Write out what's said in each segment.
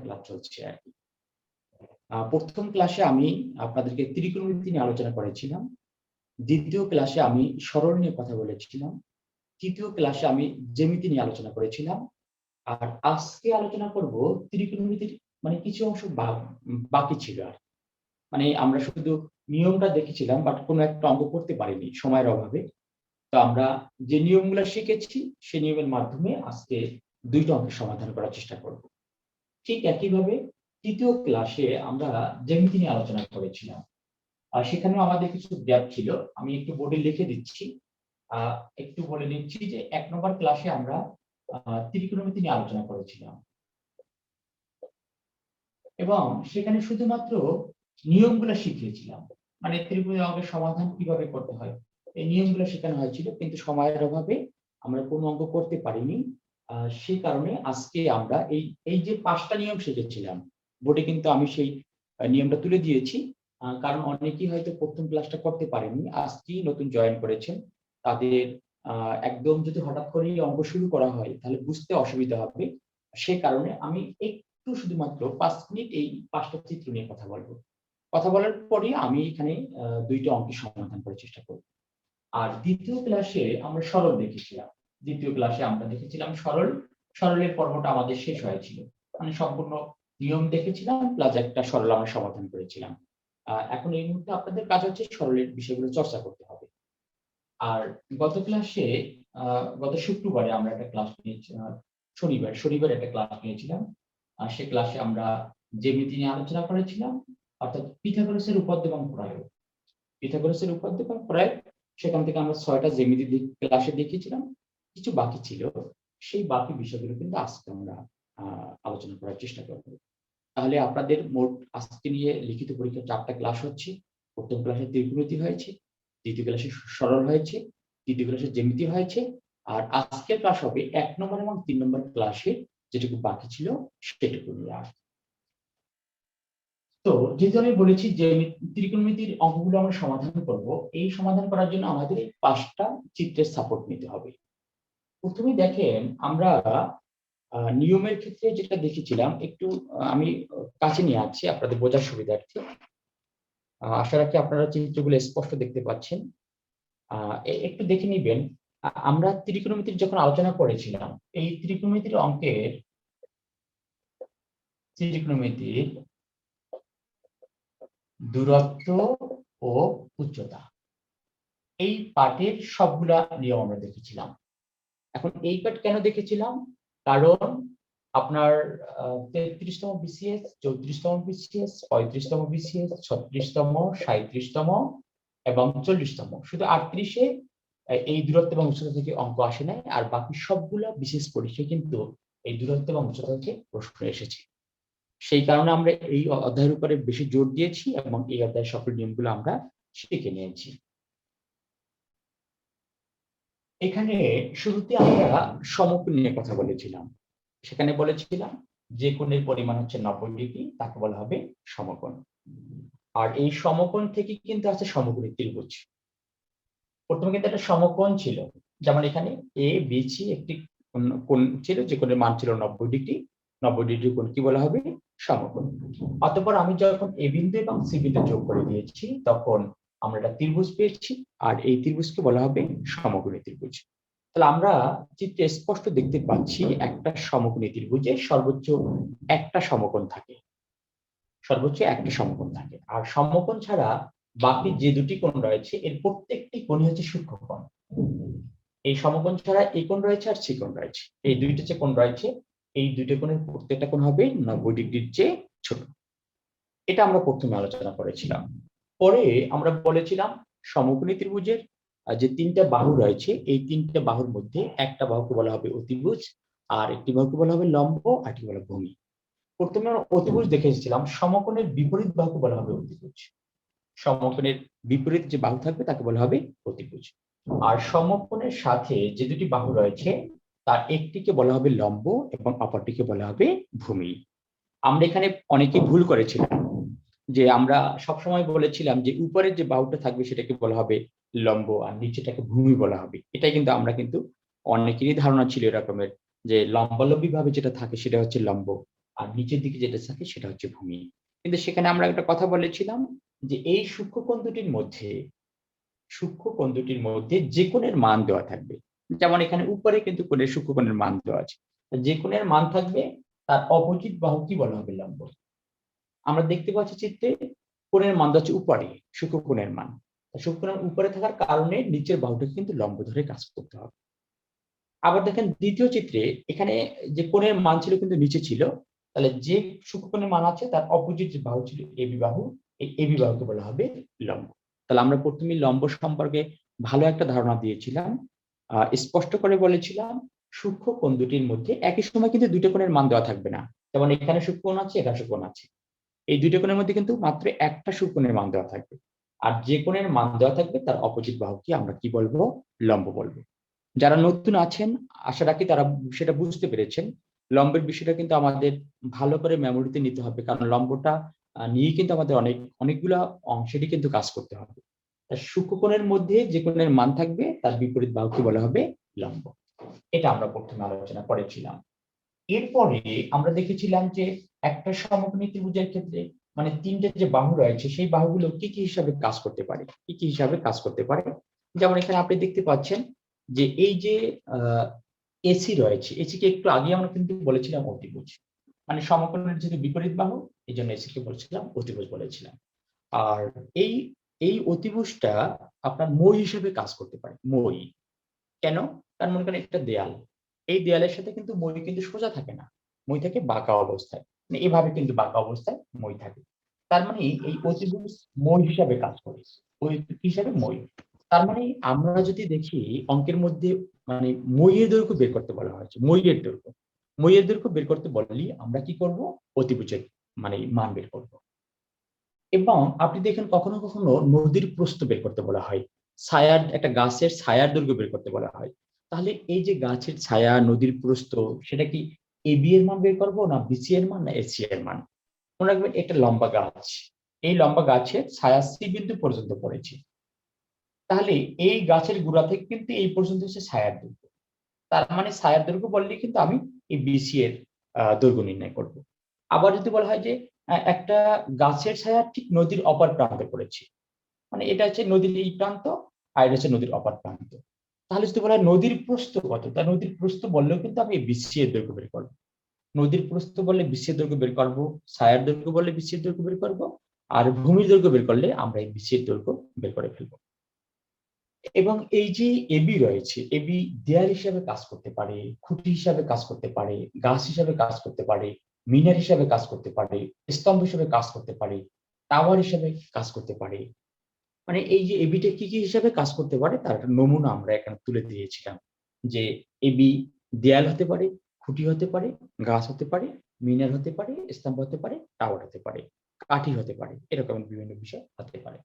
Class চলছে আর কি। প্রথম ক্লাসে আমি আপনাদেরকে ত্রিকোণমিতি নিয়ে আলোচনা করেছিলাম। দ্বিতীয় ক্লাসে আমি সরল নিয়ে কথা বলেছিলাম। তৃতীয় ক্লাসে আমি জ্যামিতি নিয়ে আলোচনা করেছিলাম। আর আজকে আলোচনা করব ত্রিকোণমিতির কিছু অংশ বাকি ছিল আর। আমরা শুধু নিয়মটা দেখেছিলাম বাট কোনো একটা অঙ্ক করতে পারিনি সময়ের অভাবে। তো আমরা যে নিয়মগুলো শিখেছি সেই নিয়মের মাধ্যমে আজকে ২ টা অঙ্কের সমাধান করার চেষ্টা করব। ঠিক একইভাবে তৃতীয় ক্লাসে আমরা জ্যামিতি নিয়ে আলোচনা করেছিলাম। আর সেখানেও আমাদের কিছু গ্যাপ ছিল। আমি একটু বোর্ডে লিখে দিচ্ছি। একটু বলে নিচ্ছি যে ১ নম্বর ক্লাসে আমরা ত্রিকোণমিতি নিয়ে আলোচনা করেছিলাম। এবং সেখানে শুধুমাত্র নিয়মগুলো শিখিয়েছিলাম। ত্রিকোণমিতির অঙ্কের সমাধান কিভাবে করতে হয় এই নিয়মগুলো শেখানো হয়েছিল, কিন্তু সময়ের অভাবে আমরা কোনো অঙ্ক করতে পারিনি। সেই কারণে আজকে আমরা এই যে ৫টা নিয়ম শিখেছিলাম, বোর্ডে কিন্তু আমি সেই নিয়মটা তুলে দিয়েছি। কারণ অনেকেই হয়তো প্রথম ক্লাসটা করতে পারেননি, আজকেই নতুন জয়েন করেছেন। তাদের একদম যদি হঠাৎ করেই অঙ্ক শুরু করা হয় তাহলে বুঝতে অসুবিধা হবে। সে কারণে আমি একটু শুধুমাত্র ৫ মিনিট এই ৫টা চিত্র নিয়ে কথা বলব। কথা বলার পরে আমি এখানে ২ টা অঙ্কের সমাধান করার চেষ্টা করব। আর দ্বিতীয় ক্লাসে আমরা সরল দেখেছিলাম। দ্বিতীয় ক্লাসে আমরা দেখেছিলাম সরল। সরলের পর্বটা আমাদের শেষ হয়েছিল। সম্পূর্ণ নিয়ম দেখেছিলাম প্লাস একটা সরল আমরা সমাধান করেছিলাম। এখন এই মুহূর্তে আপনাদের কাজ হচ্ছে সরলের বিষয়গুলো চর্চা করতে হবে। আর গত ক্লাসে গত শুক্রবারে আমরা একটা ক্লাস নিয়েছি, শনিবার একটা ক্লাস নিয়েছিলাম। আর সেই ক্লাসে আমরা জ্যামিতি নিয়ে আলোচনা করেছিলাম, অর্থাৎ পিথাগোরাসের উপপাদ্য এবং প্রয়োগ। পিথাগোরাসের উপপাদ্য এবং প্রয়োগ, সেখান থেকে আমরা ৬টা জ্যামিতি ক্লাসে দেখিয়েছিলাম। কিছু বাকি ছিল, সেই বাকি বিষয়গুলো কিন্তু আজকে আমরা আলোচনা করার চেষ্টা করব। তাহলে আপনাদের মোট আজকে নিয়ে লিখিত পরীক্ষার ৪টা ক্লাস হচ্ছে। প্রথম ক্লাসে ত্রিকোণমিতি হয়েছে, দ্বিতীয় ক্লাসে সরল হয়েছে, তৃতীয় ক্লাসে জ্যামিতি হয়েছে। আর আজকের ক্লাস হবে ১ নম্বর এবং ৩ নম্বর ক্লাসে যেটুকু বাকি ছিল সেটুকু নিয়ে। তো যেহেতু আমি বলেছি যে ত্রিকোণমিতির অঙ্কগুলো আমরা সমাধান করব, এই সমাধান করার জন্য আমাদের এই ৫টা চিত্রের সাপোর্ট নিতে হবে। প্রথমে দেখেন আমরা নিয়মের ক্ষেত্রে যেটা দেখেছিলাম, একটু আমি কাছে নিয়ে আসছি আপনাদের বোঝার সুবিধার্থে। আশা রাখি আপনারা চিত্রগুলো স্পষ্ট দেখতে পাচ্ছেন। একটু দেখে নিবেন। আমরা ত্রিকোণমিতির যখন আলোচনা করেছিলাম, এই ত্রিকোণমিতির দূরত্ব ও উচ্চতা, এই পাঠের সবগুলা নিয়ম আমরা দেখেছিলাম। এখন এই পাঠ কেন দেখেছিলাম? কারণ আপনার ৩৩তম বিসিএস, ৩৪তম বিসিএস, ৩৫তম বিসিএস, ৩৬তম, ৩৭তম এবং ৪০তম, শুধু ৩৮-এ এই দূরত্ব এবং উচ্চতা থেকে অঙ্ক আসে নাই। আর বাকি সবগুলা বিশেষ পরীক্ষায় কিন্তু এই দূরত্ব এবং উচ্চতা থেকে প্রশ্ন এসেছে। সেই কারণে আমরা এই অধ্যায়ের উপরে বেশি জোর দিয়েছি এবং এই অধ্যায়ের সকল নিয়মগুলো আমরা শিখে নিয়েছি। এখানে শুরুতে আমরা সমকোণ নিয়ে কথা বলেছিলাম। সেখানে বলেছিলাম যে কোণের পরিমাণ হচ্ছে ৯০ ডিগ্রি, তাকে বলা হবে সমকোণ। আর এই সমকোণ থেকে কিন্তু আছে সমকোণী ত্রিভুজ। প্রথমে কিন্তু একটা সমকোণ ছিল, যেমন এখানে এ বি সি একটি কোণ ছিল, যে কোণের মান ছিল ৯০ ডিগ্রি। ৯০ ডিগ্রি কোণ কি বলা হবে? সমকোণ। অতঃপর আমি যখন এ বিন্দু এবং সি বিন্দু যোগ করে দিয়েছি, তখন আমরা একটা ত্রিভুজ পেয়েছি, আর এই ত্রিভুজকে বলা হবে সমকোণী ত্রিভুজ। তাহলে আমরা চিত্রে স্পষ্ট দেখতে পাচ্ছি একটা সমকোণী ত্রিভুজে সর্বোচ্চ একটা সমকোণ থাকে। আর সমকোণ ছাড়া বাকি যে দুটি কোণ রয়েছে এর প্রত্যেকটি কোণই হচ্ছে সূক্ষ্মকোণ। এই সমকোণ ছাড়া এই কোণ রয়েছে আর সি কোণ রয়েছে, এই দুইটা যে কোণ রয়েছে এই দুইটা কোণের প্রত্যেকটা কোণ হবে ৯০ ডিগ্রির চেয়ে ছোট। এটা আমরা প্রথমে আলোচনা করেছিলাম। পরে আমরা বলেছিলাম সমকোণী ত্রিভুজের যে ৩টা বাহু রয়েছে, এই ৩টা বাহুর মধ্যে একটা বাহুকে বলা হবে অতিভুজ, আর একটি বাহুকে বলা হবে লম্ব, আর একটি বলা ভূমি। প্রথমে আমরা অতিভুজ দেখে এসেছিলাম। সমকোণের বিপরীত বাহুকে বলা হবে অতিভুজ। সমকোণের বিপরীত যে বাহু থাকবে তাকে বলা হবে অতিভুজ। আর সমকোণের সাথে যে দুটি বাহু রয়েছে তার একটিকে বলা হবে লম্ব এবং অপরটিকে বলা হবে ভূমি। আমরা এখানে অনেকে ভুল করেছিলাম, যে আমরা সবসময় বলেছিলাম যে উপরের যে বাহুটা থাকবে সেটাকে বলা হবে লম্ব আর নিচেটাকে ভূমি বলা হবে। এটাই কিন্তু আমরা অনেকেরই ধারণা ছিল এরকমের, যে লম্বালম্বী ভাবে যেটা থাকে সেটা হচ্ছে লম্ব, আর নিচের দিকে যেটা থাকে সেটা হচ্ছে ভূমি। কিন্তু সেখানে আমরা একটা কথা বলেছিলাম যে এই সূক্ষ্মকোণ দুটির মধ্যে যে কোণের মান দেওয়া থাকবে। যেমন এখানে উপরে কিন্তু কোণের সূক্ষ্মকোণের মান দেওয়া আছে। যে কোণের মান থাকবে তার অপোজিট বাহু কি বলা হবে? লম্ব। আমরা দেখতে পাচ্ছি চিত্রে কোণের মান দেওয়া হচ্ছে উপরে, সূক্ষ্মকোণের মান। সূক্ষ্মকোণের উপরে থাকার কারণে নিচের বাহুটা কিন্তু লম্ব ধরে কাজ করতে হবে। আবার দেখেন দ্বিতীয় চিত্রে এখানে যে কোণের মান ছিল কিন্তু নিচে ছিল। তাহলে যে সূক্ষ্মকোণের মান আছে তার অপোজিট যে বাহু ছিল এবি বাহু, এই এবি বাহুকে বলা হবে লম্ব। তাহলে আমরা প্রথমেই লম্ব সম্পর্কে ভালো একটা ধারণা দিয়েছিলাম। স্পষ্ট করে বলেছিলাম সূক্ষ্ম কোণ দুটির মধ্যে একই সময় কিন্তু দুইটা কোণের মান দেওয়া থাকবে না। যেমন এখানে সূক্ষ্মকোণ আছে, এখানে সূক্ষ্মকোণ আছে। এই দুইটা কোণের মধ্যে কিন্তু মাত্র একটা সূক্ষ্মকোণের মান দেওয়া থাকবে। আর যে কোণের মান দেওয়া থাকবে তার অপোজিট বাহুকে আমরা কি বলবো? লম্ব বলবো। যারা নতুন আছেন আশা রাখি তারা সেটা বুঝতে পেরেছেন। লম্বের বিষয়টা কিন্তু আমাদের ভালো করে মেমোরিতে নিতে হবে। কারণ লম্বটা নিয়েই কিন্তু আমাদের অনেকগুলা অংশেরই কিন্তু কাজ করতে হবে। সূক্ষ্মকোণের মধ্যে যে কোণের মান থাকবে তার বিপরীত বাহুকে বলা হবে লম্ব। এটা আমরা প্রথমে আলোচনা করেছিলাম। এরপরে আমরা দেখেছিলাম যে একটা সমকোণী ত্রিভুজের ক্ষেত্রে মানে ৩ টে যে বাহু রয়েছে সেই বাহুগুলো কি, কি হিসাবে কাজ করতে পারে? কি, কি হিসাবে কাজ করতে পারে? যেমন এখানে আপনি দেখতে পাচ্ছেন যে এই যে আ এসি রয়েছে, এসিকে একটু আগে আমরা কিন্তু বলেছিলাম অতিভুজ। মানে সমকোণের যেহেতু বিপরীত বাহু এজন্য এসিকে বলছিলাম অতিভুজ বলেছিলাম। আর এই এই অতিভুজটা আপনার মই হিসেবে কাজ করতে পারে। মই। কেন? কারণ মনে করেন একটা দেয়াল। এই দেয়ালের সাথে কিন্তু মই কিন্তু সোজা থাকে না। মই থাকে বাঁকা অবস্থায়। মানে এভাবে কিন্তু বাঁকা অবস্থায় মই থাকে। তার মানে এই অতিভুজ মই হিসাবে কাজ করে। ওই কি হিসাবে? মই। তার মানে আমরা যদি দেখি অঙ্কের মধ্যে মানে মইয়ের দৈর্ঘ্য বের করতে বলা হয়েছে। মইয়ের দৈর্ঘ্য। মইয়ের দৈর্ঘ্য বের করতে বললেই আমরা কি করব? অতিভুজের মানে মান বের করব। এবং আপনি দেখেন কখনো, কখনো নদীর প্রস্থ বের করতে বলা হয়। একটা গাছের ছায়ার দৈর্ঘ্য বের করতে বলা হয়। তাহলে এই যে গাছের ছায়া, নদীর প্রস্থ সেটা কি এবি এর মান বের করব না বিসি এর মান না এসি এর মান? মনে রাখবেন একটা লম্বা গাছ। এই লম্বা গাছের ছায়া সি বিন্দু পর্যন্ত পড়েছে। তাহলে এই গাছের গোড়া থেকে কিন্তু এই পর্যন্ত হচ্ছে ছায়ার দৈর্ঘ্য। তার মানে ছায়ার দৈর্ঘ্য বললেই কিন্তু আমি এই বিসি এর দৈর্ঘ্য নির্ণয় করব। আবার যদি বলা হয় যে একটা গাছের ছায়া ঠিক নদীর অপর প্রান্তে পড়েছে। মানে এটা হচ্ছে নদীর এই প্রান্ত আর এটা হচ্ছে নদীর অপর প্রান্ত। তাহলে যদি বলা হয় নদীর প্রস্থ কত? তা নদীর প্রস্থ বললেও কিন্তু আমি বিসি এর দৈর্ঘ্য বের করব। নদীর প্রস্থ বললে বিসি এর দৈর্ঘ্য বের করব, ছায়ার দৈর্ঘ্য বললে বিসি এর দৈর্ঘ্য বের করব, আর ভূমির দৈর্ঘ্য বের করলে আমরা এই বিসি এর দৈর্ঘ্য বের করে ফেলব। এবং এই যে এবি রয়েছে, এবি দেয়াল হিসাবে কাজ করতে পারে, খুঁটি হিসাবে কাজ করতে পারে, গাছ হিসাবে কাজ করতে পারে, মিনার হিসাবে কাজ করতে পারে, স্তম্ভ হিসেবে কাজ করতে পারে, টাওয়ার হিসেবে কাজ করতে পারে। মানে এই যে এবিটা কি, কি হিসাবে কাজ করতে পারে তার একটা নমুনা আমরা এখানে তুলে দিয়েছিলাম। যে এবি দেয়াল হতে পারে, খুঁটি হতে পারে, গাছ হতে পারে, মিনার হতে পারে, স্তম্ভ হতে পারে, টাওয়ার হতে পারে, কাঠি হতে পারে। এরকম বিভিন্ন বিষয় হতে পারে।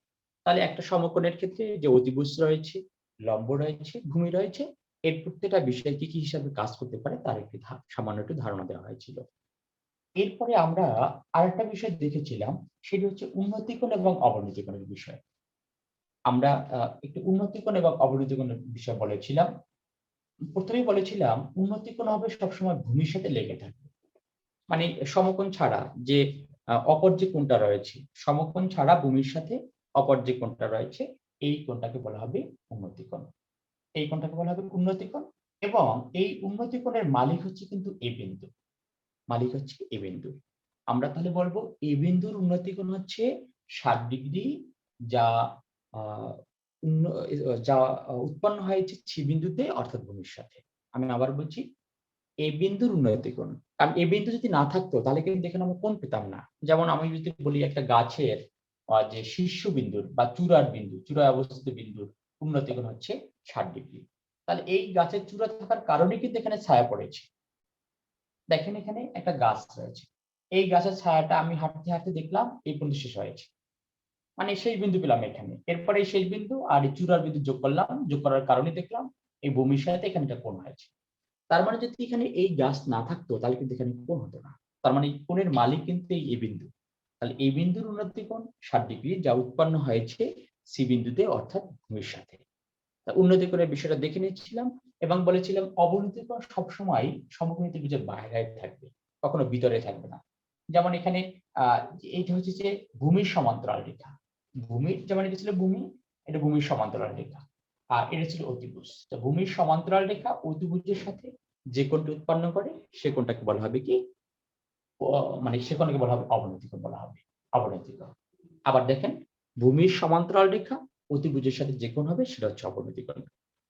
তাহলে একটা সমকোণের ক্ষেত্রে যে অতিভুজ রয়েছে, লম্ব রয়েছে, ভূমি রয়েছে, এর প্রত্যেকটা বিষয় কি, কি হিসাবে কাজ করতে পারে তার একটি সামান্য একটু ধারণা দেওয়া হয়েছিল। এরপরে আমরা আরেকটা বিষয় দেখেছিলাম সেটি হচ্ছে উন্নতি কোণ এবং অবনতি কোণের বিষয়। আমরা একটু উন্নতি কোণ এবং অবনতি কোণের বিষয় বলেছিলাম। ১ম এই বলেছিলাম উন্নতি কোণ হবে সবসময় ভূমির সাথে লেগে থাকবে। মানে সমকোণ ছাড়া যে অপর যে কোণটা রয়েছে, সমকোণ ছাড়া ভূমির সাথে অপর যে কোণটা রয়েছে এই কোণটাকে বলা হবে উন্নতি কোণ। এই কোণটাকে বলা হবে উন্নতি কোণ এবং এই উন্নতি কোণের মালিক হচ্ছে কিন্তু এ বিন্দু। মালিক হচ্ছে এ বিন্দু। আমরা তাহলে বলব এ বিন্দুর উন্নতি কোণ হচ্ছে ৬০ ডিগ্রি যা আ উন্ন যা উৎপন্ন হয়েছে সি বিন্দুতে অর্থাৎ ভূমির সাথে। আমি আবার বলছি এ বিন্দুর উন্নতি কোণ। কারণ এ বিন্দু যদি না থাকতো তাহলে কিন্তু এখানে আমরা কোণ পেতাম না। যেমন আমি যদি বলি একটা গাছের যে শীর্ষবিন্দুর বা চূড়ার বিন্দু, চূড়ায় অবস্থিত বিন্দুর উন্নতি কোণ হচ্ছে ৬০ ডিগ্রি। তাহলে এই গাছের চূড়া থাকার কারণেই কিন্তু এখানে ছায়া পড়েছে। দেখেন এখানে একটা গাছ রয়েছে। এই গাছের ছায়াটা আমি হাঁটতে, হাঁটতে দেখলাম এই পর্যন্ত শেষ হয়েছে। মানে শেষ বিন্দু পেলাম এখানে। এরপরে এই শেষ বিন্দু আর এই চূড়ার বিন্দু যোগ করলাম। যোগ করার কারণে দেখলাম এই ভূমির সাথে এখানে একটা কোণ হয়েছে। তার মানে যদি এখানে এই গাছ না থাকতো তাহলে কিন্তু এখানে কোণ হতো না। তার মানে এই কোণের মালিক কিন্তু এই এ বিন্দু। তাহলে এই বিন্দুর উন্নতি কোণ ৬০ ডিগ্রি যা উৎপন্ন হয়েছে সি বিন্দুতে অর্থাৎ ভূমির সাথে। উন্নতি কোণের বিষয়টা দেখে নিচ্ছিলাম এবং বলেছিলাম অবনতি কোণ সবসময় সমকোণী ত্রিভুজের বাইরে থাকবে। কখনো ভিতরে থাকবে না। যেমন এখানে এইটা হচ্ছে যে ভূমির সমান্তরাল রেখা। ভূমির যেমন এটা ছিল ভূমি, এটা ভূমির সমান্তরাল রেখা। আর এটা ছিল অতিভুজ। তো ভূমির সমান্তরাল রেখা অতিভুজের সাথে যে কোণটি উৎপন্ন করে সে কোণটাকে বলা হবে কি, মানে সে কোণকে বলা হবে অবনতি কোণ বলা হবে, অবনতি কোণ। আবার দেখেন, ভূমির সমান্তরাল রেখা অতিভুজের সাথে যে কোণ হবে সেটা হচ্ছে অবনতি কোণ।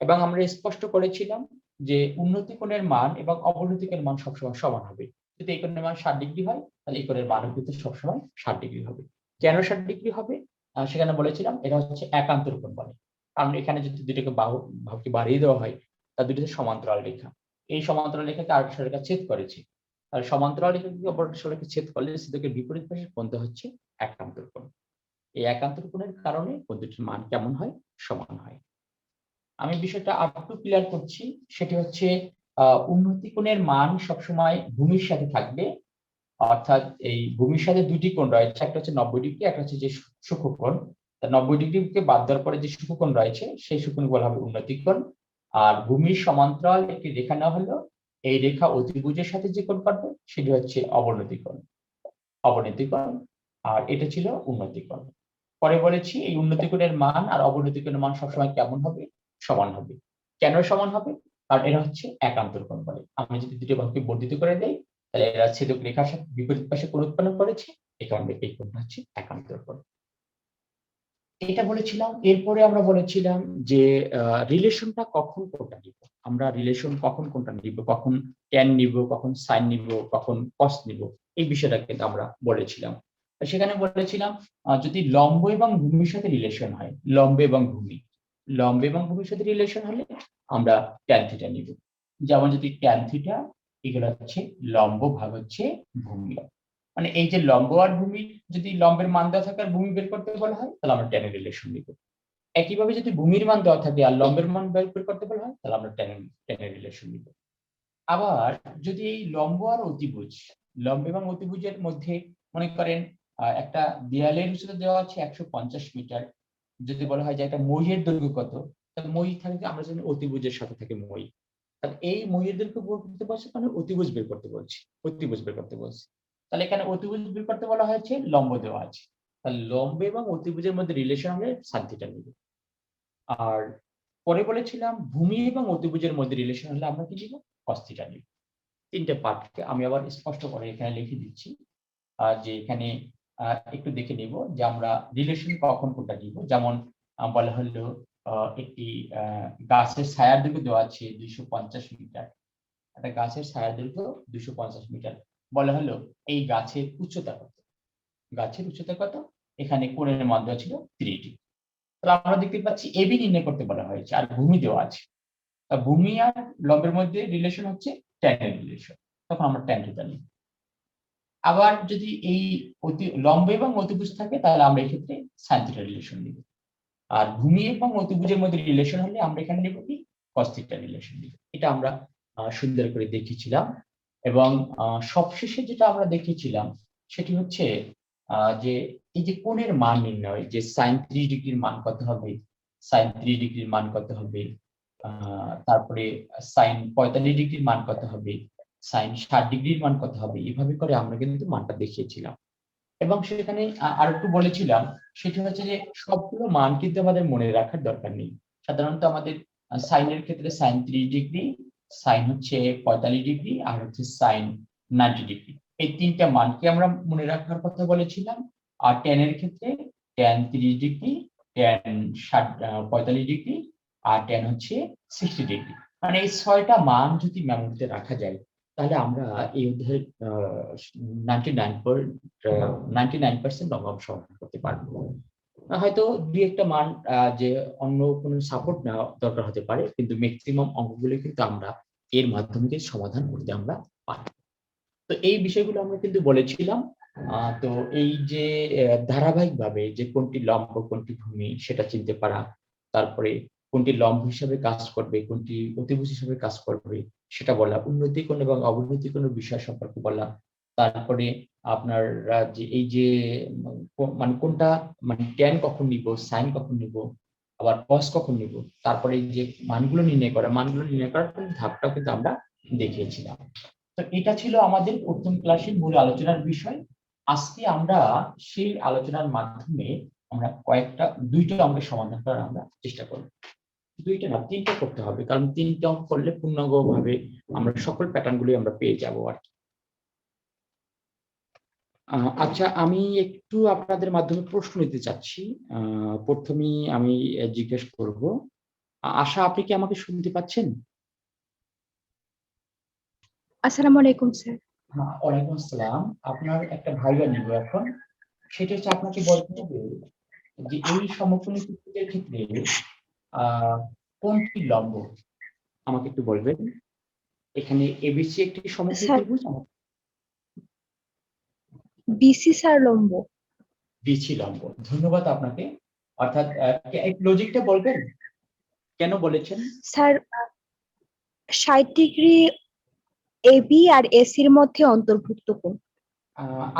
এবং আমরা স্পষ্ট করেছিলাম যে উন্নতি কোণের মান এবং অবনতি কোণের মান সবসময় সমান হবে। যদি এই কোণের মান 60 ডিগ্রি হয় তাহলে এই কোণের মানও কিন্তু সবসময় 60 ডিগ্রি হবে। কেন 60 ডিগ্রি হবে? সেখানে বলেছিলাম এটা হচ্ছে একান্তর কোণ বলে। কারণ এখানে যদি দুইটাকে বাহুকে বাড়িয়ে দেওয়া হয় তা দুটো সমান্তরাল রেখা। এই সমান্তরাল রেখাকে আরেকটা রেখা ছেদ করেছে। আর সমান্তরাল রেখাকে অপর রেখাকে ছেদ করলে সেটাকে বিপরীত পাশের কোণটা হচ্ছে একান্তর কোণ। এই একান্তর কোণের কারণে কোণ দুটির মান কেমন হয়? সমান হয়। আমি বিষয়টা আরেকটু ক্লিয়ার করছি। সেটি হচ্ছে উন্নতি কোণের মান সবসময় ভূমির সাথে থাকবে। অর্থাৎ এই ভূমির সাথে দুটি কোণ রয়েছে, একটা হচ্ছে 90 ডিগ্রি, একটা হচ্ছে যে সূক্ষ্মকোণ। তা 90 ডিগ্রিকে বাদ দেওয়ার পরে যে সূক্ষ্মকোণ রয়েছে সেই সূক্ষ্মকোণ বলা হবে উন্নতি কোণ। আর ভূমির সমান্তরাল একটি রেখা নেওয়া হলো, এই রেখা অতিভুজের সাথে যে কোণ করবে সেটি হচ্ছে অবনতি কোণ, অবনতি কোণ। আর এটা ছিল উন্নতি কোণ। পরে বলেছি এই উন্নতি কোণের মান আর অবনতি কোণের মান সবসময় কেমন হবে? সমান হবে। কেন সমান হবে? কারণ এরা হচ্ছে একান্তর কোণ বলে। আমি যদি দুটো বাহুকে বর্ধিত করে দেই তাহলে এরা ছেদক রেখার সাথে বিপরীত পাশে কোণ উৎপন্ন করেছে, এই কারণে এই কোণটা হচ্ছে একান্তর কোণ। এটা বলেছিলাম। এরপরে আমরা বলেছিলাম যে রিলেশনটা কখন কোনটা নিব। আমরা রিলেশন কখন কোনটা নিব, কখন ট্যান নিব, কখন সাইন নিব, কখন কস নিব, এই বিষয়টা কিন্তু আমরা বলেছিলাম। সেখানে বলেছিলাম যদি লম্ব এবং ভূমির সাথে রিলেশন হয়, লম্ব এবং ভূমি, লম্ব এবং ভূমির সাথে রিলেশন হলে আমরা ট্যান থিটা নিব। যেমন যদি ট্যান থিটা এগুলো হচ্ছে লম্ব ভাগ হচ্ছে ভূমি, মানে এই যে লম্ব আর ভূমি যদি লম্বের মান দেওয়া থাকে আর ভূমি বের করতে বলা হয় তাহলে আমরা ট্যানের রিলেশন নিব। একইভাবে যদি ভূমির মান দেওয়া থাকে আর লম্বের মান বের করতে বলা হয় তাহলে আমরা ট্যানের রিলেশন নিব। আবার যদি এই লম্ব আর অতিভুজ, লম্ব এবং অতিভুজের মধ্যে মনে করেন একটা দেয়ালের উচ্চতা দেওয়া আছে 150 মিটার, যদি বলা হয় যে একটা মইয়ের দৈর্ঘ্য কত, তাহলে মই থাকে আমরা জানি অতিভুজের সাথে থাকে মই। তাহলে এই মইয়ের দৈর্ঘ্য বের করতে বলছে মানে অতিভুজ বের করতে বলছি, অতিভুজ বের করতে বলছি। তাহলে এখানে অতিভুজ বের করতে বলা হয়েছে, লম্ব দেওয়া আছে। তাহলে লম্ব এবং অতিভুজের মধ্যে রিলেশন হলে সাইন থিটা নিব। আর পরে বলেছিলাম ভূমি এবং অতিভুজের মধ্যে রিলেশন হলে আমরা কি নিব? কস থিটা নিব। তিনটে পার্টকে আমি আবার স্পষ্ট করে এখানে লিখে দিচ্ছি। যে এখানে একটু দেখে নিব যে আমরা রিলেশন কখন কোনটা নিব। যেমন বলা হলো একটি গাছের ছায়ার দৈর্ঘ্য দেওয়া আছে 250 মিটার। একটা গাছের ছায়ার দৈর্ঘ্য 250 মিটার। বলা হলো এই গাছের উচ্চতা কত? গাছের উচ্চতা কত? এখানে কোণের মান দেওয়া ছিল 3 ডিগ্রি। তাহলে আমরা দেখতে পাচ্ছি এবি নির্ণয় করতে বলা হয়েছে আর ভূমি দেওয়া আছে। ভূমি আর লম্বের মধ্যে রিলেশন হচ্ছে ট্যানের রিলেশন, তখন আমরা ট্যান থিটা নিব। আবার যদি এই লম্ব এবং অতিভুজ থাকে তাহলে আমরা এই ক্ষেত্রে সাইন থিটা রিলেশন নিব। আর ভূমি এবং অতিভুজের মধ্যে রিলেশন হলে আমরা এখানে নিব কি? কস থিটা রিলেশন নিব। এটা আমরা সুন্দর করে দেখিয়েছিলাম। এবং সবশেষে যেটা আমরা দেখিয়েছিলাম সেটি হচ্ছে যে এই যে কোণের মান নির্ণয়, যে সাইন 3 ডিগ্রির মান কত হবে, সাইন 3 ডিগ্রির মান কত হবে, তারপরে সাইন 45 ডিগ্রির মান কত হবে, সাইন 60 ডিগ্রির মান কত হবে, এভাবে করে আমরা কিন্তু মানটা দেখিয়েছিলাম। এবং সেখানে আরেকটু বলেছিলাম সেটি হচ্ছে যে সবগুলো মান কিন্তু আমাদের মনে রাখার দরকার নেই। সাধারণত আমাদের সাইনের ক্ষেত্রে সাইন 3 ডিগ্রি, সাইন হচ্ছে 45 ডিগ্রি আর হচ্ছে সাইন 90 ডিগ্রি, এই তিনটা মানকে আমরা মনে রাখার কথা বলেছিলাম। আর ট্যানের ক্ষেত্রে ট্যান 30 ডিগ্রি, ট্যান 45 ডিগ্রি আর ট্যান হচ্ছে 60 ডিগ্রি। মানে এই 6টা মান যদি মেমোরিতে রাখা যায় তাহলে আমরা এই অধ্যায়ের 99% অঙ্ক সমাধান করতে পারবো। হয়তো দুই একটা মান যে অন্য কোনো সাপোর্ট নেওয়া দরকার হতে পারে, কিন্তু ম্যাক্সিমাম অঙ্কগুলো কিন্তু আমরা এর মাধ্যমে সমাধান করতে আমরা পারি। তো এই বিষয়গুলো আমরা কিন্তু বলেছিলাম। তো এই যে ধারাবাহিকভাবে যে কোনটি লম্ব কোনটি ভূমি সেটা চিনতে পারা, তারপরে কোনটি লম্ব হিসাবে কাজ করবে, কোনটি অতিভুজ হিসাবে কাজ করবে সেটা বলা, উন্নতি কোণ এবং অবনতি কোণের বিষয় সম্পর্কে বলা, তারপরে আপনার যে এই যে মানে কোনটা মানে ট্যান কখন নিব, সাইন কখন নিব, আবার কস কখন নিব, তারপরে এই যে মানগুলো নির্ণয় করার ধাপটাও কিন্তু আমরা দেখিয়েছিলাম। তো এটা ছিল আমাদের প্রথম ক্লাসের মূল আলোচনার বিষয়। আজকে আমরা সেই আলোচনার মাধ্যমে আমরা দুইটা অঙ্কের সমাধান করার আমরা চেষ্টা করব। দুইটা না, তিনটা করতে হবে, কারণ তিনটা অঙ্ক করলে পূর্ণাঙ্গ ভাবে আমরা সকল প্যাটার্ন গুলি আমরা পেয়ে যাবো আর কি। আচ্ছা, আমি একটু আপনাদের মাধ্যমে প্রশ্ন নিতে চাচ্ছি। প্রথমেই আমি জিজ্ঞেস করব, আশা, আপনি কি আমাকে শুনতে পাচ্ছেন? আসসালামু আলাইকুম স্যার। হ্যাঁ, ওয়ালাইকুম আসসালাম। আপনার একটা ভাইবা নিব এখন। সেটা হচ্ছে আপনাকে বলতে হবে যে এই সমকোণী ত্রিভুজের ক্ষেত্রে কোনটি লম্ব, আমাকে একটু বলবেন। এখানে এবিসি একটি সমকোণী স্যার ত্রিভুজ, বিসি স্যার লম্ব। বিসি লম্ব। ধন্যবাদ আপনাকে। অর্থাৎ লজিকটা বলবেন কেন বলেছেন? স্যার 60 ডিগ্রি এবি আর এসির মধ্যে অন্তর্ভুক্ত কোণ।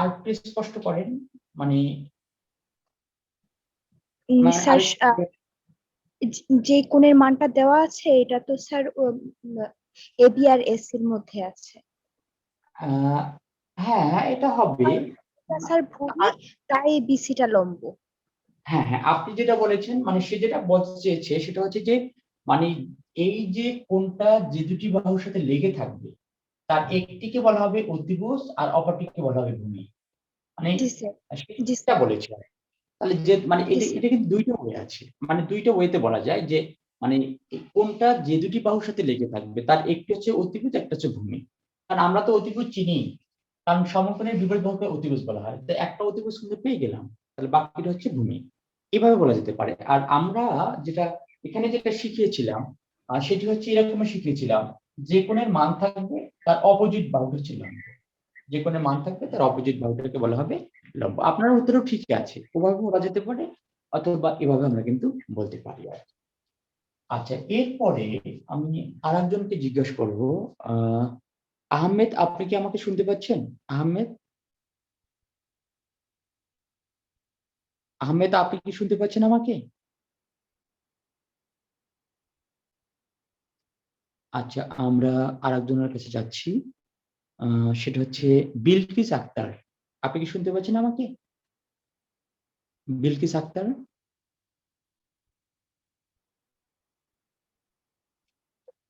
আর একটু স্পষ্ট করেন, মানে স্যার যে কোণের মানটা দেওয়া আছে এটা তো স্যার এবি আর এসির মধ্যে আছে। হ্যাঁ, এটা হবে। স্যার ভূমি, তাই বিসিটা লম্ব। হ্যাঁ হ্যাঁ, আপনি যেটা বলেছেন, মানে সে যেটা বলতে চেয়েছে সেটা হচ্ছে যে, মানে এই যে কোণটা যে দুটি বাহুর সাথে লেগে থাকবে তার একটিকে বলা হবে অতিভুজ আর অপরটিকে বলা হবে ভূমি। মানে জি স্যার। জি সেটা স্যার। বলেছে। তাহলে যে মানে জি এটা স্যার। এটা কিন্তু দুইটা ওয়ে আছে, মানে দুইটা ওয়েতে বলা যায় যে, মানে কোনটা যে দুটি বাহুর সাথে লেগে থাকবে তার একটি হচ্ছে অতিভুজ, একটা হচ্ছে ভূমি। কারণ আমরা তো অতিভুজ চিনি, কারণ সমকোণের বিপরীত বাহুকে অতিভুজ বলা হয়। তো একটা অতিভুজ কিন্তু পেয়ে গেলাম, তাহলে বাকিটা হচ্ছে ভূমি। এভাবে বলা যেতে পারে। আর আমরা যেটা এখানে যেটা শিখিয়েছিলাম, সেটি হচ্ছে এরকম শিখিয়েছিলাম, যে কোণের মান থাকবে তার অপোজিট বাহুটা হচ্ছে লম্ব। যে কোণের মান থাকবে তার অপোজিট বাহুটাকে বলা হবে লম্ব। আপনার উত্তরও ঠিক আছে, ওভাবে বলা যেতে পারে, অথবা এভাবে আমরা কিন্তু বলতে পারি আর কি। আচ্ছা, এরপরে আমি আরেকজনকে জিজ্ঞেস করব। আহমেদ, আপনি কি আমাকে শুনতে পাচ্ছেন? আহমেদ, আহমেদ, আপনি কি শুনতে পাচ্ছেন আমাকে? আচ্ছা, আমরা আরেকজনের কাছে যাচ্ছি। সেটা হচ্ছে বিলকিস আক্তার। আপনি কি শুনতে পাচ্ছেন আমাকে? বিলকিস আক্তার,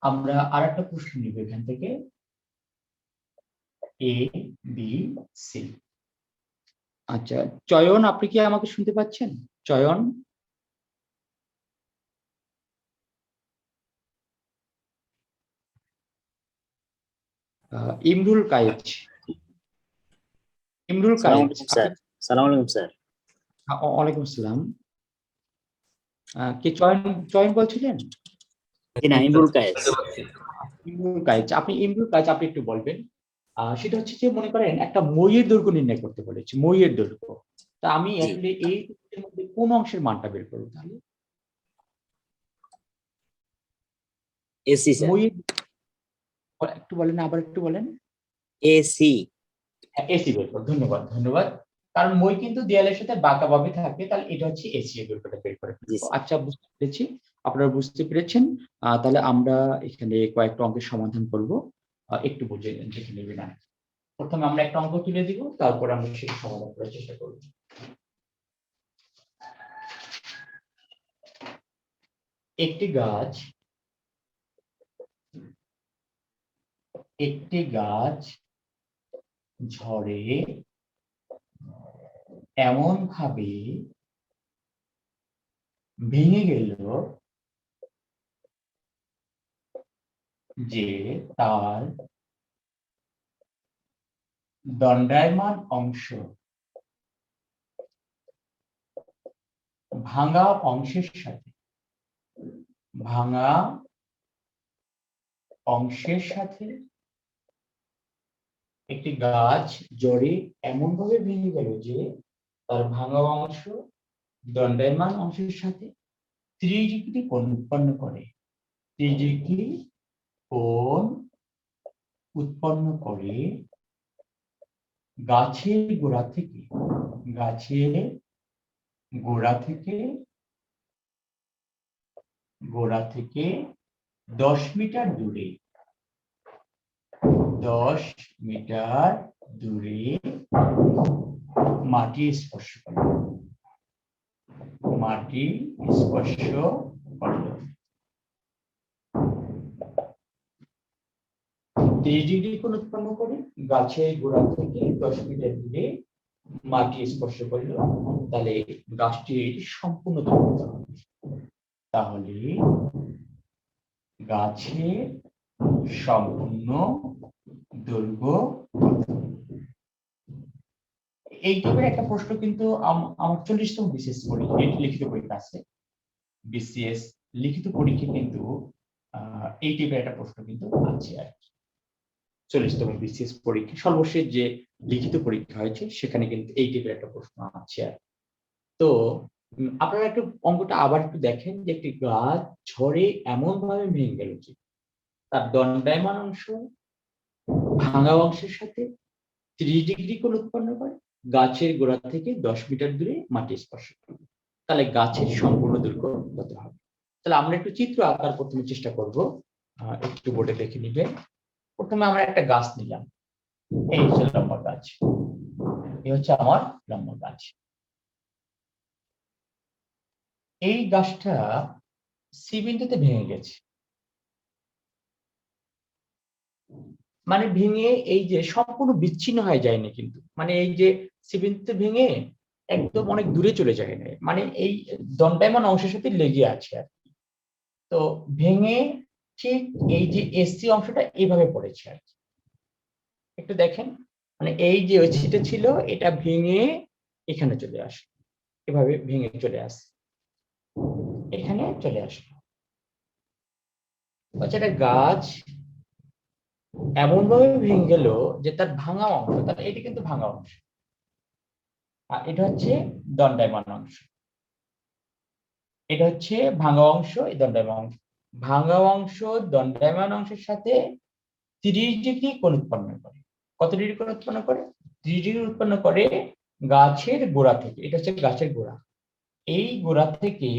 আমরা আরেকটা প্রশ্ন নিব এখান থেকে, এ বি সি। আচ্ছা, চয়ন, আপনি কি আমাকে শুনতে পাচ্ছেন? চয়ন, ইমরুল কায়েস, ইমরুল সালাম কায়েস, আলাইকুম স্যার। সালাম আলাইকুম স্যার। ওয়ালাইকুম আসসালাম। কে চয়ন, চয়ন বলছিলেন? জি না, ইমরুল কায়েস। ইমরুল কায়েস, আপনি ইমরুল কায়েস, আপনি একটু বলবেন। সেটা হচ্ছে যে, মনে করেন একটা মইয়ের দৈর্ঘ্য নির্ণয় করতে বলেছি, মইয়ের দৈর্ঘ্য। তা আমি জি, আসলে এই দুটির মধ্যে কোন অংশের মানটা বের করবো তাহলে? AC sir. মইয়ের, একটু বলেন, আবার একটু বলেন। এসি। এসি বের করো, ধন্যবাদ ধন্যবাদ। কারণ মই কিন্তু দেয়ালের সাথে বাঁকাভাবে থাকে, তাহলে এটা হচ্ছে এসি এর দৈর্ঘ্যটা বের করে জি ফেলবো। স্যার। আচ্ছা, বুঝতে পেরেছি, আপনারা বুঝতে পেরেছেন। তাহলে আমরা এখানে কয়েকটা অঙ্কের সমাধান করব। একটু বুঝে দেখে নেবেন। প্রথমে আমরা একটা অঙ্ক তুলে দিব, তারপর আমরা সেটা সমাধান করার চেষ্টা করব। একটি গাছ, একটি গাছ ঝড়ে এমন ভাবে ভেঙে গেল যে তার দণ্ডায়মান অংশ ভাঙা অংশের সাথে, ভাঙা অংশের সাথে, একটি গাছ জড়ে এমন ভাবে ভেঙে গেল যে তার ভাঙা অংশ দণ্ডায়মান অংশের সাথে 30 ডিগ্রি কোণ উৎপন্ন করে। 30 ডিগ্রি কোণ উৎপন্ন করে গাছের গোড়া থেকে, গাছের গোড়া থেকে, গোড়া থেকে 10 মিটার দূরে, 10 মিটার দূরে মাটি স্পর্শ করলো। মাটি স্পর্শ করলো। 30 ডিগ্রি কোণ উৎপন্ন করে গাছের গোড়া থেকে 10 মিটার দূরে মাটি স্পর্শ করলো, তাহলে গাছটির সম্পূর্ণ দূরত্ব হবে। তাহলে গাছের সম্পূর্ণ দৈর্ঘ্য কত? এই টাইপের একটা প্রশ্ন কিন্তু আমার 40তম বিসিএস লিখিত পরীক্ষা আছে। বিসিএস লিখিত পরীক্ষা কিন্তু এই টাইপের একটা প্রশ্ন কিন্তু আছে আর কি। 40তম বিসিএস পরীক্ষা সর্বশেষ যে লিখিত পরীক্ষা হয়েছে সেখানে কিন্তু এই টাইপের একটা প্রশ্ন আছে আর। তো আপনারা একটু অঙ্কটা আবার একটু দেখেন যে একটি গাছ ঝড়ে এমন ভাবে ভেঙে গেল যে তার দণ্ডায়মান অংশ ভাঙা অংশের সাথে 30 ডিগ্রি কোণ উৎপন্ন করে গাছের গোড়া থেকে 10 মিটার দূরে মাটি স্পর্শ করবে। তাহলে গাছের সম্পূর্ণ দৈর্ঘ্য কত হবে? তাহলে আমরা একটু চিত্র আঁকার প্রথমে চেষ্টা করব। একটু বোর্ডে দেখে নিবেন। প্রথমে আমরা একটা গাছ নিলাম, এই হচ্ছে লম্বা গাছ, এই হচ্ছে আমার লম্বা গাছ। এই গাছটা সি বিন্দুতে ভেঙে গেছে, মানে ভেঙে এই যে সম্পূর্ণ বিচ্ছিন্ন হয়ে যায়নি কিন্তু, মানে এই যে সি বিন্দুতে ভেঙে একদম অনেক দূরে চলে যায় না, মানে এই দণ্ডায়মান অংশের সাথে লেগে আছে আর কি। তো ভেঙে ঠিক এই যে এসসি অংশটা এইভাবে পড়েছে আর কি। একটু দেখেন, মানে এই যে ওইটা ছিল এটা ভেঙে এখানে চলে আসে, এভাবে ভেঙে চলে আসে, এখানে চলে আসলো। আচ্ছা, একটা গাছ এমন ভাবে ভেঙে গেল যে তার ভাঙা অংশ, তার এটা কিন্তু ভাঙা অংশ, আর এটা হচ্ছে দণ্ডায়মান অংশ, এটা হচ্ছে ভাঙা অংশ, এই দণ্ডায়মান অংশ। ভাঙা অংশ দণ্ডায়মান অংশের সাথে 30 ডিগ্রি কোণ উৎপন্ন করে। কত ডিগ্রি কোণ উৎপন্ন করে? 30 ডিগ্রি উৎপন্ন করে গাছের গোড়া থেকে। এটা হচ্ছে গাছের গোড়া, এই গোড়া থেকে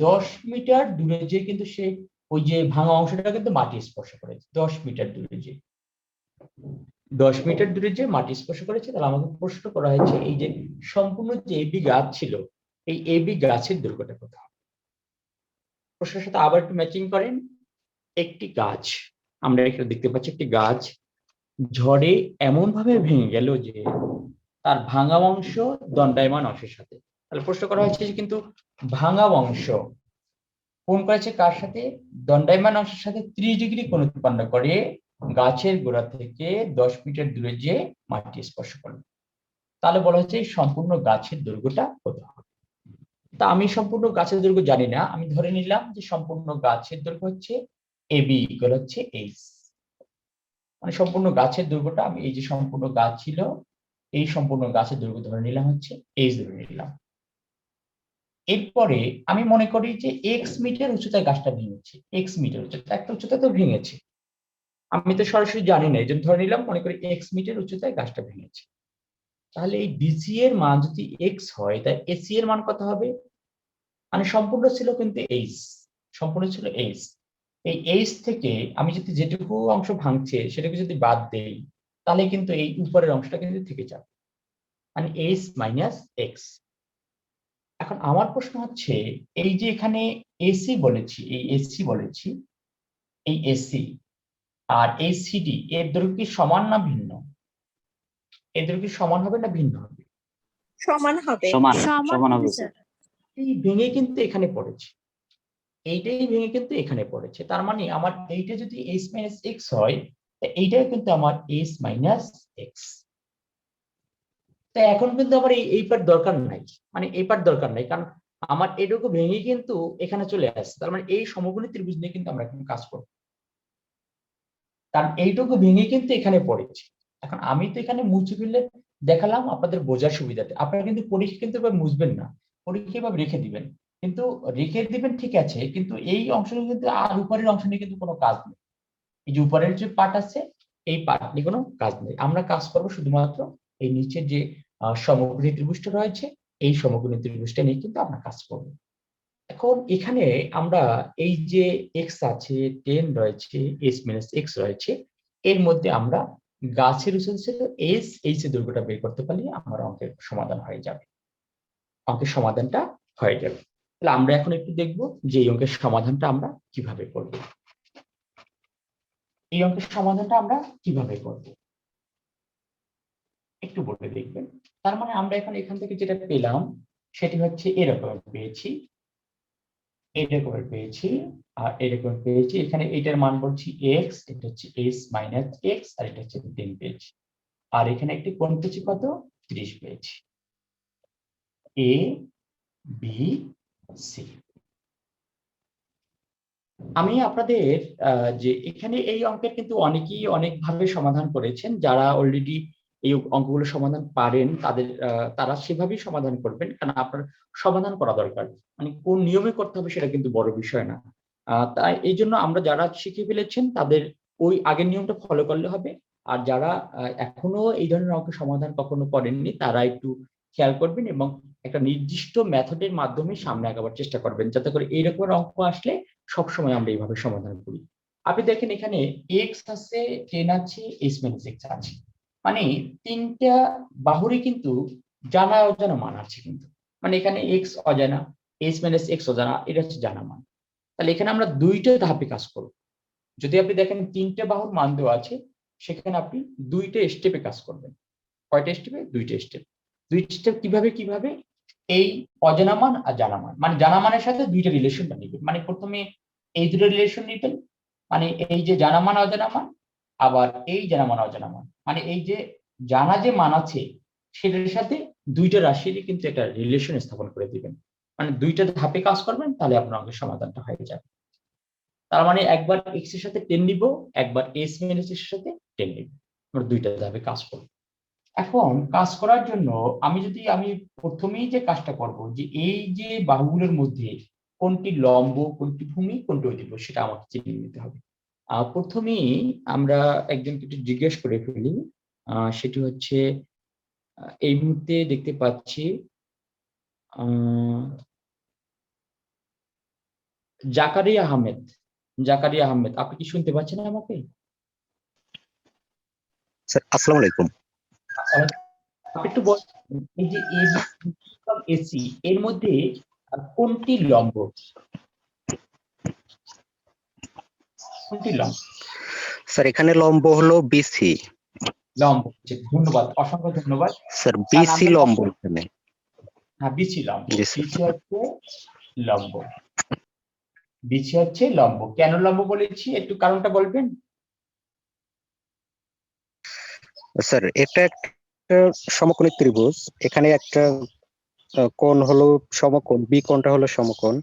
10 মিটার দূরে যে কিন্তু সে ওই যে ভাঙা অংশটা কিন্তু মাটি স্পর্শ করেছে। 10 মিটার দূরে যে 10 মিটার দূরে যে মাটি স্পর্শ করেছে, তাহলে আমাকে প্রশ্ন করা হয়েছে এই যে সম্পূর্ণ যে এবি গাছ ছিল, এই এবি গাছের দৈর্ঘ্যটা কত হবে? প্রশ্নের সাথে আবার একটু ম্যাচিং করেন। একটি গাছ, আমরা এখানে দেখতে পাচ্ছি একটি গাছ ঝড়ে এমন ভাবে ভেঙে গেল যে তার ভাঙা অংশ দণ্ডায়মান অংশের সাথে। তাহলে প্রশ্ন করা হয়েছে যে কিন্তু ভাঙা অংশ কোণ করেছে কার সাথে? দণ্ডায়মান অংশের সাথে 30 ডিগ্রি কোণ উৎপন্ন করে গাছের গোড়া থেকে 10 মিটার দূরে যে মাটি স্পর্শ করলো। তাহলে বলা হচ্ছে সম্পূর্ণ গাছের দৈর্ঘ্যটা কত হবে? তা আমি সম্পূর্ণ গাছের দৈর্ঘ্য জানি না, আমি ধরে নিলাম যে সম্পূর্ণ গাছের দৈর্ঘ্য হচ্ছে এবি ইকুয়াল হচ্ছে এইচ, মানে সম্পূর্ণ গাছের দৈর্ঘ্যটা আমি এই যে সম্পূর্ণ গাছ ছিল এই সম্পূর্ণ গাছের দৈর্ঘ্য ধরে নিলাম হচ্ছে এইচ ধরে নিলাম। এরপরে আমি মনে করি যে এক্স মিটার উচ্চতায় গাছটা ভেঙেছে, এক্স মিটার উচ্চতা, একটা উচ্চতা তো ভেঙেছে, আমি তো সরাসরি জানি না, এই জন্য ধরে নিলাম মনে করি এক্স মিটার উচ্চতায় গাছটা ভেঙেছে। তাহলে এই বিসি এর মান যদি এক্স হয়, তাই এসি এর মান কত হবে? মানে সম্পূর্ণ ছিল কিন্তু এইচ, সম্পূর্ণ ছিল এইচ। এই এইচ থেকে আমি যদি যেটুকু অংশ ভাঙছে সেটাকে যদি বাদ দেই, তাহলে কিন্তু এই উপরের অংশটা কিন্তু থেকে যাবে, মানে এইচ মাইনাস এক্স। এখন আমার প্রশ্ন হচ্ছে এই যে এখানে এসি বলেছি, এই এসি বলেছি, এই এসি আর এই সিডি এর দৈর্ঘ্য কি সমান না ভিন্ন? এর দৈর্ঘ্য কি সমান হবে না ভিন্ন হবে? সমান হবে। সমান হবে স্যার। এই ভেঙে কিন্তু এখানে পড়েছে, এইটাই ভেঙে কিন্তু এখানে পড়েছে, তার মানে আমার এইটা যদি এইচ মাইনাস এক্স হয়, এইটাই কিন্তু আমার এইচ মাইনাস এক্স। তাই এখন কিন্তু আমার এই পার্ট দরকার নাই, মানে এই পার্ট দরকার নাই, কারণ আমার এটুকু ভেঙে কিন্তু এখানে চলে আসছে, তার মানে এই সমকোণী ত্রিভুজ নিয়ে কিন্তু আমরা এখন কাজ করব, কারণ এইটুকু ভেঙে কিন্তু এখানে পড়েছে। এখন আমি তো এখানে মুছে ফেললে দেখালাম আপনাদের বোঝার সুবিধাতে, আপনারা কিন্তু পরীক্ষা কিন্তু এবার মুছবেন না, পরীক্ষা এভাবে রেখে দিবেন, কিন্তু রেখে দিবেন ঠিক আছে, কিন্তু এই অংশটা কিন্তু আর উপরের অংশ নিয়ে কিন্তু কোনো কাজ নেই। এই যে উপরের যে পার্ট আছে এই পার্ট নিয়ে কোনো কাজ নেই, আমরা কাজ করবো শুধুমাত্র এই নিচের যে সমকোণী ত্রিভুজটা রয়েছে এই সমকোণী ত্রিভুজটা নিয়ে কিন্তু আমরা কাজ করবো। এখন এখানে আমরা এই যে এক্স আছে 10 রয়েছে, এস মাইনাস এক্স রয়েছে, এর মধ্যে আমরা গাছের উচ্চতা ছিল এস, এইচ এর দৈর্ঘ্যটা বের করতে পারলে আমার অঙ্কের সমাধান হয়ে যাবে, অঙ্কের সমাধানটা হয়ে যাবে। তাহলে আমরা এখন একটু দেখব যে এই অঙ্কের সমাধানটা আমরা কিভাবে করব। এই অঙ্কের সমাধানটা আমরা কিভাবে করব একটু বলে দেখবেন। তার মানে আমরা এখন এখান থেকে যেটা পেলাম সেটি হচ্ছে এরকম পেয়েছি, এরকম পেয়েছি, আর এরকম পেয়েছি। এখানে এটার মান বলছি এক্স, এটা হচ্ছে এস মাইনাস এক্স, আর এটা হচ্ছে 10 পেয়েছি। আর এখানে একটি কোণ পেয়েছি কত, 30 পেয়েছি। A B C. আমি আপনাদের যে এখানে এই অঙ্কের কিন্তু অনেকেই অনেকভাবে সমাধান করেছেন। যারা অলরেডি এই অঙ্কগুলো সমাধান পারেন তাদের তারা সেভাবেই সমাধান করবেন, কারণ আপনার সমাধান করা দরকার। মানে কোন নিয়মে করতে হবে সেটা কিন্তু বড় বিষয় না। তাই এই জন্য আমরা যারা শিখে ফেলেছেন তাদের ওই আগের নিয়মটা ফলো করলে হবে। আর যারা এখনো এই ধরনের অঙ্কের সমাধান কখনো করেননি তারা একটু খেয়াল করবেন এবং একটা নির্দিষ্ট মেথডের মাধ্যমে সামনে আগাবার চেষ্টা করবেন, যাতে করে এইরকম অঙ্ক আসলে সবসময় আমরা এইভাবে সমাধান করি। আপনি দেখেন এখানে এক্স আছে, 10 আছে, এস মাইনাস এক্স আছে, মানে তিনটা বাহুরই কিন্তু জানা অজানা মান আছে কিন্তু। মানে এখানে এক্স অজানা, এস মাইনাস এক্স অজানা, এটা হচ্ছে জানা মান। তাহলে এখানে আমরা দুইটা ধাপে কাজ করব। যদি আপনি দেখেন তিনটে বাহুর মান দেওয়া আছে, সেখানে আপনি দুইটা স্টেপে কাজ করবেন। কয়টা স্টেপে? দুইটা স্টেপ। দুইটা স্টেপ কিভাবে কিভাবে? এই অজানা মান আর জানা মান, মানে জানা মানের সাথে দুইটা রিলেশনটা নেবেন। মানে প্রথমে এই দুটো রিলেশন নিবেন, মানে এই যে জানা মান অজানা মান, আবার এই জানা মান অজানা মান, মানে এই যে জানা যে মান আছে সেটার সাথে দুইটা রাশিরই কিন্তু একটা রিলেশন স্থাপন করে দিবেন। মানে দুইটা ধাপে কাজ করবেন, তাহলে আপনার অঙ্কের সমাধানটা হয়ে যাবে। তার মানে একবার এক্স এর সাথে 10 নিব, একবার এস মাইনাস এর সাথে 10 নিব। আমরা দুইটা ধাপে কাজ করব। এখন কাজ করার জন্য আমি প্রথমেই যে কাজটা করব, যে এই যে বাহুগুলোর মধ্যে কোনটি লম্ব, কোনটি ভূমি, কোনটি অতিভুজ, সেটা আমাকে চিনে নিতে হবে। প্রথমেই আমরা একজনকে একটু জিজ্ঞেস করে ফেলি। সেটি হচ্ছে এই মুহূর্তে দেখতে পাচ্ছি জাকারিয়া আহমেদ। জাকারিয়া আহমেদ, আপনি কি শুনতে পাচ্ছেন আমাকে? স্যার আসসালামু আলাইকুম। আপনি একটু বলুন, এই যে এসি এর মধ্যে কোনটি লম্ব, কোনটি লম্ব? স্যার এখানে লম্ব হলো বিসি। লম্ব, ধন্যবাদ, অসংখ্য ধন্যবাদ। স্যার বিসি লম্ব এখানে। হ্যাঁ, বিসি লম্ব। জি স্যার। বিসি হচ্ছে লম্ব, বিসি হচ্ছে লম্ব। কেন লম্ব বলেছি একটু কারণটা বলবেন? স্যার এটা একটা সমকোণী ত্রিভুজ, এখানে একটা কোণ হলো সমকোণ, বি কোণটা হলো সমকোণ,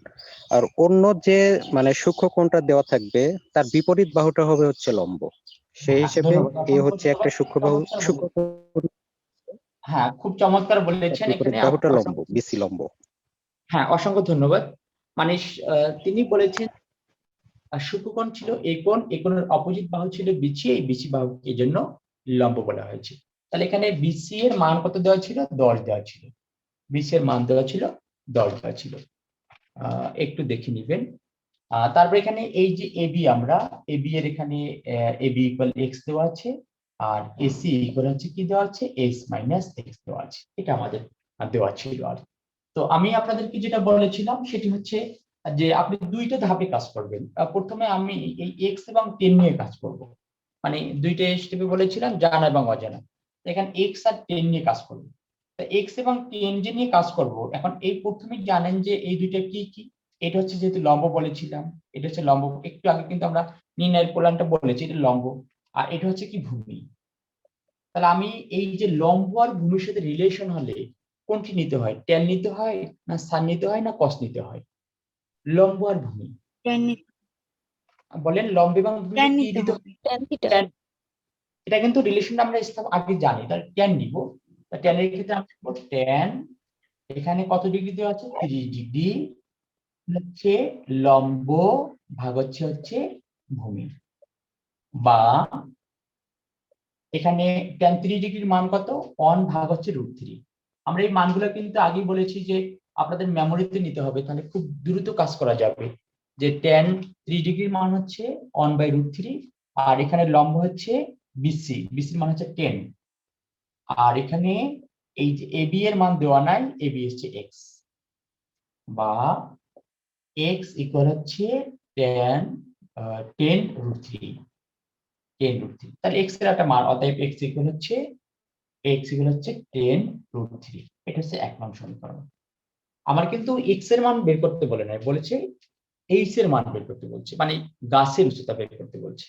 আর অন্য যে মানে সূক্ষ্ম কোণটা দেওয়া থাকবে তার বিপরীত বাহুটা হবে হচ্ছে লম্ব। সেই হিসেবে এ হচ্ছে একটা সূক্ষ্ম বাহু, হ্যাঁ, খুব চমৎকার বলেছেন। বিপরীত এখানে বাহুটা লম্ব, বিসি লম্ব। হ্যাঁ, অসংখ্য ধন্যবাদ। মানে তিনি বলেছেন সূক্ষ্মকোণ ছিল এই কোণ, এই কোণের অপোজিট বাহু ছিল বিসি, এই বিসি বাহুকে এই জন্য লম্ব বলা হয়েছে। তাহলে এখানে বিসি এর মান কত দেওয়া ছিল? 10 দেওয়া ছিল। বিসি এর মান দেওয়া ছিল 10 দেওয়া ছিল। একটু দেখে নিবেন। তারপর এখানে এই যে এবি, আমরা এবি এর এখানে এবি ইকুয়াল এক্স দেওয়া আছে, আর এসি ইকুয়াল হচ্ছে কি দেওয়া আছে? এক্স মাইনাস এক্স দেওয়া আছে। এটা আমাদের দেওয়া ছিল। আর তো আমি আপনাদেরকে যেটা বলেছিলাম সেটি হচ্ছে যে আপনি দুইটা ধাপে কাজ করবেন। প্রথমে আমি এই এক্স এবং 10 নিয়ে কাজ করব। মানে দুইটা স্টেপে বলেছিলাম জানা এবং অজানা। এখানে এক্স আর 10 নিয়ে কাজ করব। এক্স এবং 10 যে নিয়ে কাজ করব, এখন এই প্রথমে জানেন যে এই দুইটা কি কি। এটা হচ্ছে যেহেতু লম্ব বলেছিলাম, এটা হচ্ছে লম্ব। একটু আগে কিন্তু আমরা নির্ণয়ের প্রমাণটা বলেছি, এটা লম্ব। আর এটা হচ্ছে কি? ভূমি। তাহলে আমি এই যে লম্ব আর ভূমির সাথে রিলেশন হলে কোনটি নিতে হয়? ট্যান নিতে হয়, না সাইন নিতে হয়, না কস নিতে হয়? লম্ব আর ভূমি বলেন, লম্ব এবং ভূমি কি দিতে হয়? tan। এটা কিন্তু রিলেশনটা আমরা আগে জানি, তাহলে ট্যান নিব। ট্যানের ক্ষেত্রে আমরা লিখব ট্যান, এখানে কত ডিগ্রি দেওয়া আছে? 30 ডিগ্রি হচ্ছে লম্ব ভাগ হচ্ছে ভূমি, বা এখানে tan 30 ডিগ্রির মান কত? 1 ভাগ হচ্ছে √3। আমরা এই মানগুলো কিন্তু আগেই বলেছি যে আপনাদের মেমোরিতে নিতে হবে, তাহলে খুব দ্রুত কাজ করা যাবে। যে tan 30 ডিগ্রির মান হচ্ছে 1/√3, আর এখানে লম্ব হচ্ছে বিসি, বিসির মান হচ্ছে 10, আর এখানে এই যে এবি এর মান দেওয়া নাই, এবি হচ্ছে এক্স, বা এক্স ইকুয়াল হচ্ছে 10√3, 10√3। তাহলে এক্স এর একটা মান, অতএব এক্স ইকুয়াল হচ্ছে 10√3। এটা হচ্ছে 1 নং সমীকরণ। আমার কিন্তু এক্স এর মান বের করতে বলে নাই, বলেছে এইচ এর মান বের করতে বলছে, মানে গাছের উচ্চতা বের করতে বলছে।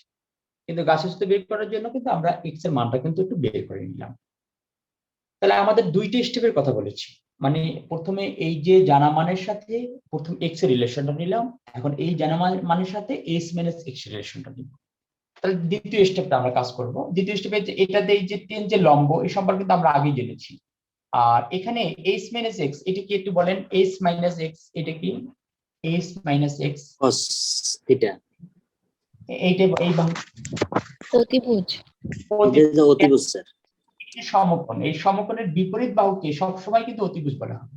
কিন্তু গাছের উচ্চতা বের করার জন্য কিন্তু আমরা এক্স এর মানটা কিন্তু একটু বের করে নিলাম। তাহলে আমাদের দুইটা স্টেপের কথা বলেছি, মানে প্রথমে এই যে জানা মানের সাথে প্রথম এক্স এর রিলেশনটা নিলাম, এখন এই জানা মানের সাথে এস মাইনাস এক্স এর রিলেশনটা নিব। তাহলে দ্বিতীয় স্টেপটা আমরা কাজ করব। দ্বিতীয় স্টেপে এটাতে এই যে 10 যে লম্ব, এই সম্পর্কে কিন্তু আমরা আগেই জেনেছি। আর এখানে এস মাইনাস এক্স, এটা কি একটু বলেন, এস মাইনাস এক্স এটা কি? S minus x cos theta, এইটা এই অতিভুজ। এটা যে অতিভুজ স্যার। সমকোণ, এই সমকোণের বিপরীত বাহুকে সবসময় কিন্তু অতিভুজ বলা হবে।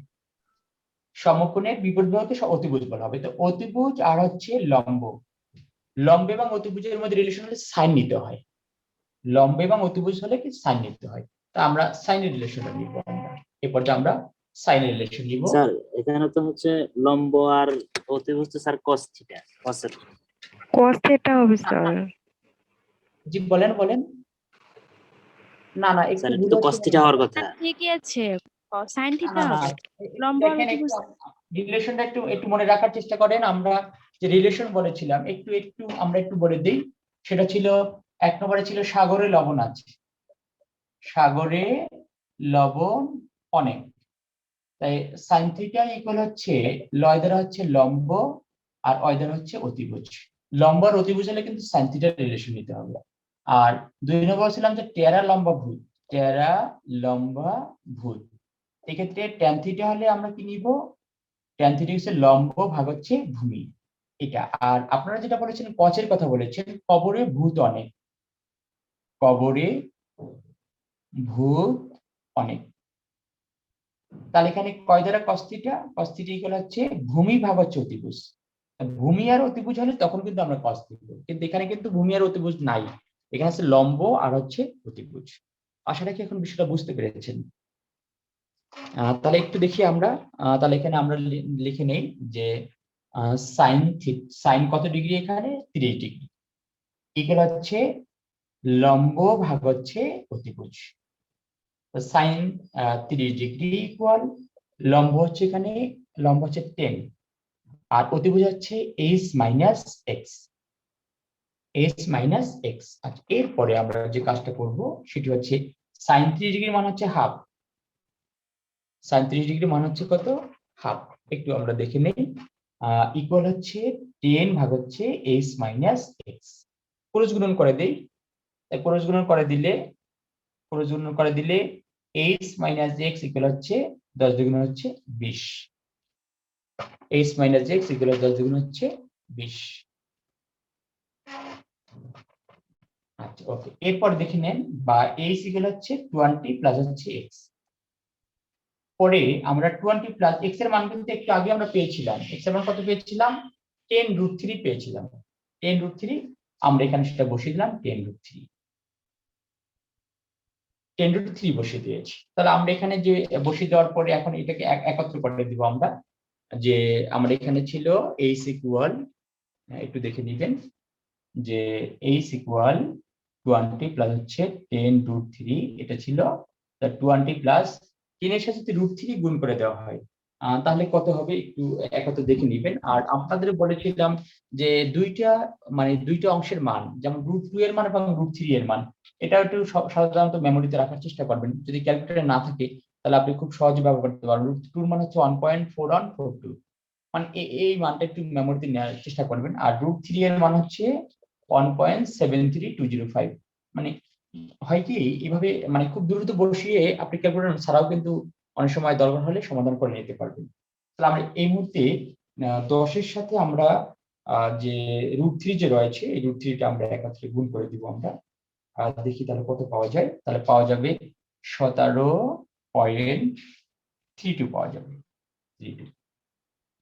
সমকোণের বিপরীত বাহুকে অতিভুজ বলা হবে। তো অতিভুজ আর হচ্ছে লম্ব, লম্ব এবং অতিভুজের মধ্যে রিলেশন হলে সাইন নিতে হয়। লম্ব এবং অতিভুজ হলে কি সাইন নিতে হয়। তা আমরা সাইনের রিলেশনটা নিব। এই পর্যায়ে আমরা সাইনের রিলেশন নিব। স্যার এখানে তো হচ্ছে লম্ব আর অতিভুজ তো স্যার cos থিটা, cos এর। cos থিটা হবে স্যার। জি বলেন বলেন। না না, একটু স্যার এটা ভুল তো হচ্ছে cos থিটা হওয়ার কথা। ঠিকই আছে, sin না, থিটা না, হবে। লম্ব আর দেখেন অতিভুজ। একটু রিলেশনটা একটু একটু মনে রাখার চেষ্টা করেন। আমরা যে রিলেশন বলেছিলাম একটু একটু আমরা একটু বলে দিই। সেটা ছিল, 1 নম্বরে ছিল সাগরে লবণ আছে, সাগরে লবণ অনেক। তাই সাইন থিটা ইকুয়াল হচ্ছে লয় দ্বারা হচ্ছে লম্ব আর অয় দ্বারা হচ্ছে অতিভুজ। লম্ব আর অতিভুজ হলে কিন্তু সাইন থিটার রিলেশন নিতে হবে। আর 2 নম্বর ছিলাম যে টেরা লম্বা ভূত, টেরা লম্বা ভূত। এক্ষেত্রে ট্যান থিটা হলে আমরা কি নিব? ট্যান থিটা হচ্ছে লম্ব ভাগ হচ্ছে ভূমি, এটা। আর আপনারা যেটা বলেছেন কচের কথা বলেছেন, কবরে ভূত অনেক, কবরে ভূত অনেক। তাহলে এখানে কয় দ্বারা cos theta? cos theta equal হচ্ছে ভূমি ভাগ হচ্ছে অতিভুজ। ভূমি আর অতিভুজ হলে তখন কিন্তু আমরা cos দিব, কিন্তু এখানে কিন্তু ভূমি আর অতিভুজ নাই, এখানে আছে লম্ব আর হচ্ছে অতিভুজ। আশা রাখি এখন বিষয়টা বুঝতে পেরেছেন। তাহলে একটু দেখি আমরা, তাহলে এখানে আমরা লিখে নেই যে সাইন সাইন কত ডিগ্রি? এখানে 30 ডিগ্রি, ইকুয়াল হচ্ছে লম্ব ভাগ হচ্ছে অতিভুজ। সাইন 30 ডিগ্রি ইকুয়াল লম্ব হচ্ছে এখানে, লম্ব হচ্ছে 10 আর অতিভুজ হচ্ছে H minus x, H minus x. আচ্ছা, এরপরে আমরা যে কাজটা করব সেটি হচ্ছে সাইন 30 ডিগ্রি মান হচ্ছে হাফ, সাইন 30 ডিগ্রি মান হচ্ছে কত? হাফ। একটু আমরা দেখে নেই, ইকুয়াল হচ্ছে 10 ভাগ হচ্ছে এইচ মাইনাস এক্স। ক্রস গুণন করে দেই, ক্রস গুণন করে দিলে এইচ মাইনাস এক্স ইকুয়াল হচ্ছে 10 দুগুণ হচ্ছে 20, এইচ মাইনাস এক্স ইকুয়াল 10 দুগুণ হচ্ছে 20। আচ্ছা ওকে, এরপর দেখে নেন, বা এইচ ইকুয়াল হচ্ছে 20 প্লাস হচ্ছে এক্স। পরে আমরা 20 প্লাস এক্স এর মান কিন্তু একটু আগে আমরা পেয়েছিলাম, এক্স এর মান কত পেয়েছিলাম? 10√3 পেয়েছিলাম, 10√3। আমরা এখানে সেটা বসিয়ে দিলাম 10√3, 10√3 বসিয়ে দিয়েছি। তাহলে আমরা এখানে যে বসিয়ে দেওয়ার পরে এখন এটাকে একত্র করে দিব আমরা, যে আমরা এখানে ছিল এইচ ইকুয়াল, একটু দেখে নিবেন যে এইচ ইকুয়াল 20 প্লাস হচ্ছে 10√3, এটা ছিল 20 প্লাস 10 এর সাথে √3 গুণ করে দেওয়া হয়, তাহলে কত হবে একটু একত্র দেখে নিবেন। আর আপনাদের বলেছিলাম যে দুইটা অংশের মান, যেমন √2 এর মান এবং √3 এর মান, এটা একটু সাধারণত মেমোরিতে রাখার চেষ্টা করবেন। যদি ক্যালকুলেটর না থাকে তাহলে আপনি খুব সহজে ব্যবহার করতে পারবেন। √2 এর মান হচ্ছে 1.4142, মানে এই মানটা একটু মেমোরিতে নেওয়ার চেষ্টা করবেন। আর √3 এর মান হচ্ছে 1.73205। মানে হয় কি এইভাবে, মানে খুব দ্রুত বসিয়ে আপনি ক্যালকুলেটর ছাড়াও কিন্তু অনেক সময় দরকার হলে সমাধান করে নিতে পারবেন। তাহলে আমরা এই মুহূর্তে 10 এর সাথে আমরা যে √3 যে রয়েছে এই √3টা আমরা একত্রে গুণ করে দিব আমরা, আর দেখি তাহলে কত পাওয়া যায়। তাহলে পাওয়া যাবে 17.32 পাওয়া যাবে।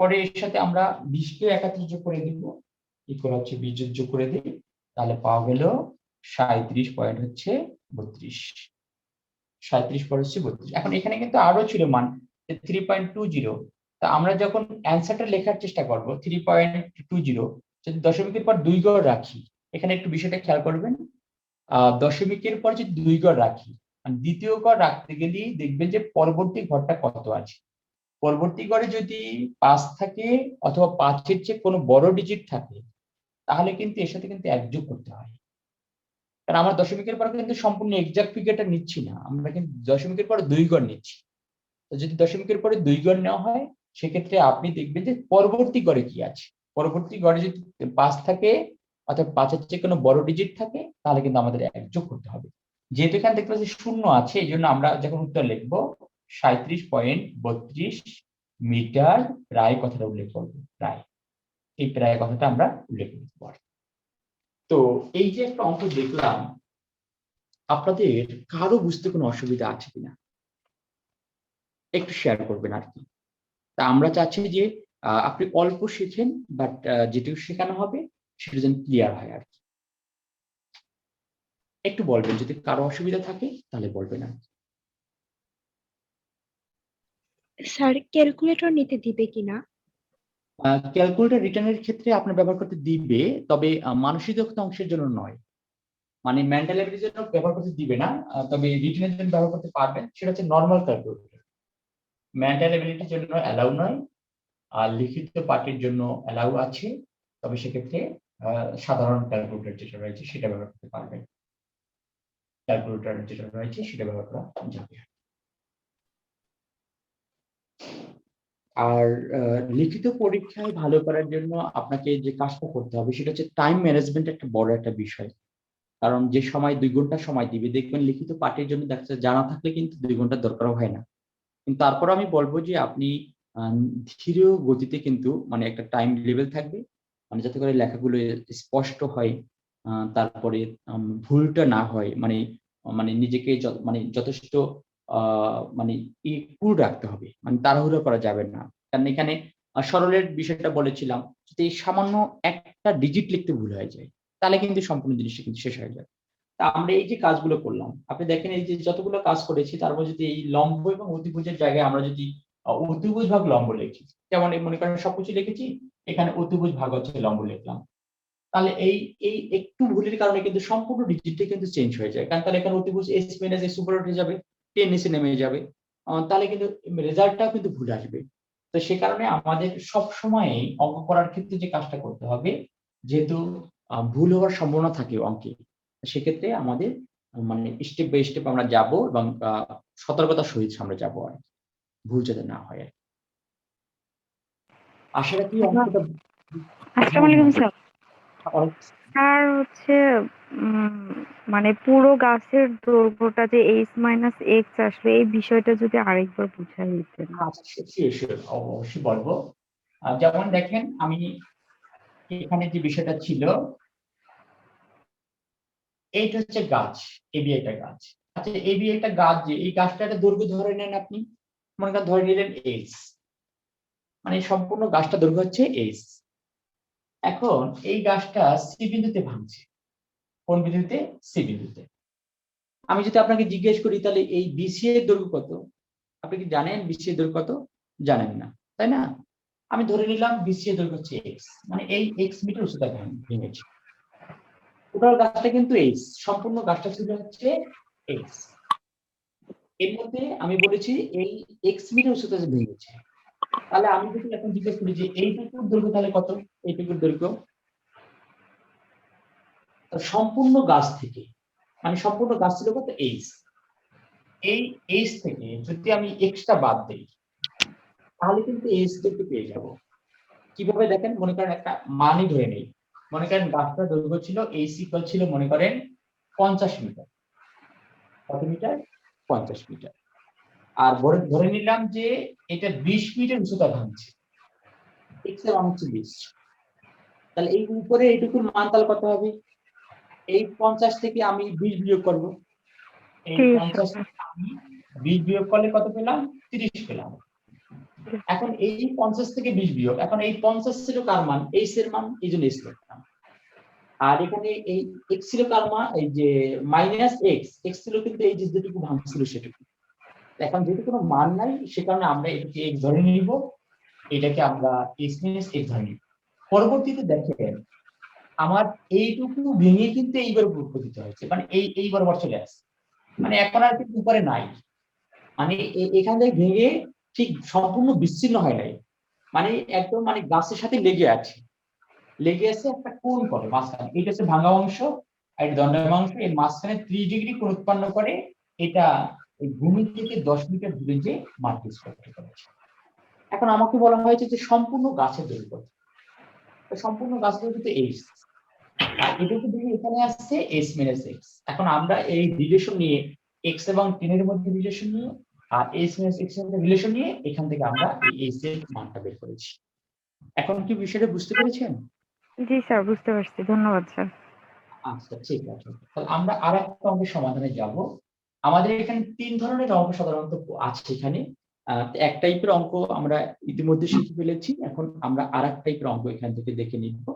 পরে এর সাথে আমরা 20 কে একত্রে যোগ করে দিব, ইকুয়াল হচ্ছে 20 যোগ করে দিই, তাহলে পাওয়া গেল 37 পয়েন্ট হচ্ছে 32, 37 পয়েন্ট হচ্ছে 32। এখন এখানে কিন্তু আরো ছিল মান 3.20। তা আমরা যখন অ্যান্সারটা লেখার চেষ্টা করব 3.20 যদি দশমিকের পর 2 ঘর রাখি, এখানে একটু বিষয়টা খেয়াল করবেন। দশমিকের পর যদি 2 ঘর রাখি, দ্বিতীয় ঘর রাখতে গেলে দেখবেন যে পরবর্তী ঘরটা কত আছে। পরবর্তী ঘরে যদি 5 থাকে অথবা 5-এর চেয়ে কোনো বড় ডিজিট থাকে, তাহলে কিন্তু এর সাথে কিন্তু 1 যোগ করতে হয়। কারণ আমরা দশমিকের পর কিন্তু সম্পূর্ণ এক্সাক্ট ফিগারটা নিচ্ছি না, আমরা কিন্তু দশমিকের পর 2 ঘর নিচ্ছি। তো যদি দশমিকের পরে 2 ঘর নেওয়া হয়, সেক্ষেত্রে আপনি দেখবেন যে পরবর্তী ঘরে কি আছে। পরবর্তী ঘরে যদি 5 থাকে অথবা 5-এর চেয়ে কোনো বড় ডিজিট থাকে, তাহলে কিন্তু আমাদের 1 যোগ করতে হবে। যেহেতু এখানে দেখতে পাচ্ছি শূন্য আছে, এই জন্য আমরা যখন উত্তর লিখবো 37.32 মিটার প্রায় কথাটা উল্লেখ করবো। প্রায়, এই প্রায় কথাটা আমরা উল্লেখ করতে পারি। তো এই যে একটা অঙ্ক দেখলাম, আপনাদের কারো বুঝতে কোনো অসুবিধা আছে কিনা একটু শেয়ার করবেন আর কি। তা আমরা চাচ্ছি যে আপনি অল্প শেখেন, বাট যেটুকু শেখানো হবে সেটা যেন ক্লিয়ার হয় আর কি। একটু বলবেন, যদি কারো অসুবিধা থাকে তাহলে বলবেন আর কি। স্যার ক্যালকুলেটর নিতে দিবে কিনা? ক্যালকুলেটর রিটার্নের ক্ষেত্রে আপনার ব্যবহার করতে দিবে, তবে মানসিক দক্ষতা অংশের জন্য নয়। মানে মেন্টাল অ্যাবিলিটির জন্য ব্যবহার করতে দিবে না, তবে রিটার্নের জন্য ব্যবহার করতে পারবেন। সেটা হচ্ছে নরমাল ক্যালকুলেটর। মেন্টাল অ্যাবিলিটির জন্য অ্যালাউ নয়, আর লিখিত পাঠের জন্য অ্যালাউ আছে। তবে সেক্ষেত্রে সাধারণ ক্যালকুলেটর যেটা রয়েছে সেটা ব্যবহার করতে পারবেন। ক্যালকুলেটর যেটা রয়েছে সেটা ব্যবহার করা যাবে। আর লিখিত পরীক্ষায় ভালো করার জন্য আপনাকে যে কাজটা করতে হবে সেটা হচ্ছে টাইম ম্যানেজমেন্ট, একটা বড় একটা বিষয়। কারণ যে সময় 2 ঘন্টা সময় দিবে, দেখবেন লিখিত পাঠের জন্য দেখা যাচ্ছে জানা থাকলে কিন্তু 2 ঘন্টার দরকারও হয় না। কিন্তু তারপর আমি বলবো যে আপনি ধীর গতিতে কিন্তু মানে একটা টাইম লেভেল থাকবে, মানে যাতে করে লেখাগুলো স্পষ্ট হয়, তারপরে ভুলটা না হয়, মানে মানে নিজেকে মানে যথেষ্ট মানে কুল রাখতে হবে, মানে তাড়াহুড়ো করা যাবে না। কারণ এখানে সরলের বিষয়টা বলেছিলাম, যদি সামান্য একটা ডিজিট লিখতে ভুল হয়ে যায়, তাহলে কিন্তু সম্পূর্ণ জিনিসটা কিন্তু শেষ হয়ে যায়। তা আমরা এই যে কাজগুলো করলাম, আপনি দেখেন এই যে যতগুলো কাজ করেছি, তার মধ্যে যদি এই লম্ব এবং অতিভুজের জায়গায় আমরা যদি অতিভুজ ভাগ লম্ব লিখি, যেমন এই মনে করেন সবকিছু লিখেছি, এখানে অতিভুজ ভাগ হচ্ছে লম্ব লিখলাম, তাহলে এই এই একটু ভুলের কারণে কিন্তু সম্পূর্ণ ডিজিটটা কিন্তু চেঞ্জ হয়ে যায়। কারণ তাহলে এখানে অতিভুজ এস মাইনাস এস উপরে উঠে যাবে, টেন নিচে নেমে যাবে, তাহলে কিন্তু রেজাল্টটাও কিন্তু ভুল আসবে। তো সে কারণে আমাদের সব সময় অঙ্ক করার ক্ষেত্রে যে কাজটা করতে হবে, যেহেতু ভুল হওয়ার সম্ভাবনা থাকে অঙ্কে, সেক্ষেত্রে আমাদের মানে স্টেপ বাই স্টেপ আমরা যাব এবং সতর্কতার সহিত আমরা যাবো, আর ভুল যাতে না হয়। আশা রাখি অঙ্কটা। আসসালামু আলাইকুম স্যার। স্যার হচ্ছে মানে পুরো গাছের দৈর্ঘ্যটা যে h-x আসলে, এই বিষয়টা যদি আরেকবার বুঝাই দিতেন। অবশ্যই বলবো। যেমন দেখেন, আমি এখানে যে বিষয়টা ছিল, এইটা হচ্ছে গাছ, এবি একটা গাছ। আচ্ছা, এবি একটা গাছ, যে এই গাছটা একটা দৈর্ঘ্য ধরে নেন আপনি, মনে করেন ধরে নিলেন এইচ, মানে সম্পূর্ণ গাছটা দৈর্ঘ্য হচ্ছে এইচ। এখন এই গাছটা সি বিন্দুতে ভাঙছে। কোন বিন্দুতে? সি বিন্দুতে। আমি যদি আপনাকে জিজ্ঞেস করি তাহলে এই বিসি এর দৈর্ঘ্য কত, আপনি কি জানেন বিসি এর দৈর্ঘ্য কত? জানেন না, তাই না? আমি ধরে নিলাম বিসি এর দৈর্ঘ্য হচ্ছে এক্স, মানে এই এক্স মিটার উচ্চতা ভেঙেছে। টোটাল গাছটা কিন্তু এইচ, সম্পূর্ণ গাছটা ছিল হচ্ছে এক্স। এর মধ্যে আমি বলেছি এই এক্স মিটার উচ্চতা যে ভেঙেছে, তাহলে আমি যদি এখন জিজ্ঞেস করি যে এইটুকুর দৈর্ঘ্য তাহলে কত, এইটুকুর দৈর্ঘ্য সম্পূর্ণ গাছ থেকে, মানে সম্পূর্ণ গাছ ছিল কত? এইচ। এই এইচ থেকে যদি আমি এক্সটা বাদ দিই, তাহলে কিন্তু এইচ থেকে পেয়ে যাব। কিভাবে দেখেন, মনে করেন একটা মানই ধরে নেই, মনে করেন গাছটার দৈর্ঘ্য ছিল এইচ ইকুয়াল ছিল মনে করেন 50 মিটার। কত মিটার? 50 মিটার। আর ধরে নিলাম যে এটা 20 মিটার উচ্চতা ভাঙছে, এক্স এর মান হচ্ছে 20। তাহলে এই উপরে এইটুকুর মান তাহলে কত হবে? এই 50 থেকে আমি 20 বিয়োগ করব, এই 50 থেকে আমি 20 বিয়োগ করলে কত পেলাম? 30 পেলাম। এখন এই 50 থেকে 20 বিয়োগ, এখন এই 50 ছিল কার মান? এইচ এর মান, এই জন্য এইচ লিখলাম। আর এখানে এই এক্স ছিল এই যে মাইনাস এক্স ছিল কিন্তু এই যে যেটুকু ভাঙছিল সেটুকু। এখন যেহেতু কোনো মান নাই সে কারণে আমরা এটাকে এক্স ধরে নিব, এটাকে আমরা এক্স মাইনাস এক্স ধরে নিব। পরবর্তীতে দেখেন আমার এইটুকু ভেঙে কিন্তু এইবার উপস্থিত হয়েছে, মানে এই বরাবর চলে আসছে, মানে এখন আর কিন্তু উপরে নাই, মানে এখান থেকে ভেঙে ঠিক সম্পূর্ণ বিচ্ছিন্ন হয় নাই, মানে একদম মানে গাছের সাথে লেগে আছে একটা কোণ করে মাঝখানে। এটা হচ্ছে ভাঙা অংশ আর এটা দণ্ডায়মান অংশ, এর মাঝখানে 3 ডিগ্রি কোণ উৎপন্ন করে। এটা এই ভূমি থেকে 10 মিটার দূরে যে মাটি স্পর্শ করেছে। এখন আমাকে বলা হয়েছে যে সম্পূর্ণ গাছের দৈর্ঘ্য, সম্পূর্ণ গাছের দৈর্ঘ্য তো এইচ, আর এটুকু দিকে এখানে আসছে এস মাইনাস এক্স। এখন আমরা এই রিলেশন নিয়ে এক্স এবং 10 এর মধ্যে রিলেশন নিয়ে আর এস মাইনাস এক্স এর মধ্যে রিলেশন নিয়ে এখান থেকে আমরা এই এইচ এর মানটা বের করেছি। এখন কি বিষয়টা বুঝতে পেরেছেন? জি স্যার, বুঝতে পারছি, ধন্যবাদ স্যার। আচ্ছা ঠিক আছে, তাহলে আমরা আরেকটা অঙ্কের সমাধানে যাব। আমাদের এখানে 3 ধরনের অঙ্ক সাধারণত আছে এখানে। এক টাইপের অঙ্ক আমরা ইতিমধ্যে শিখে ফেলেছি, এখন আমরা আরেক টাইপের অঙ্ক এখান থেকে দেখে নিব।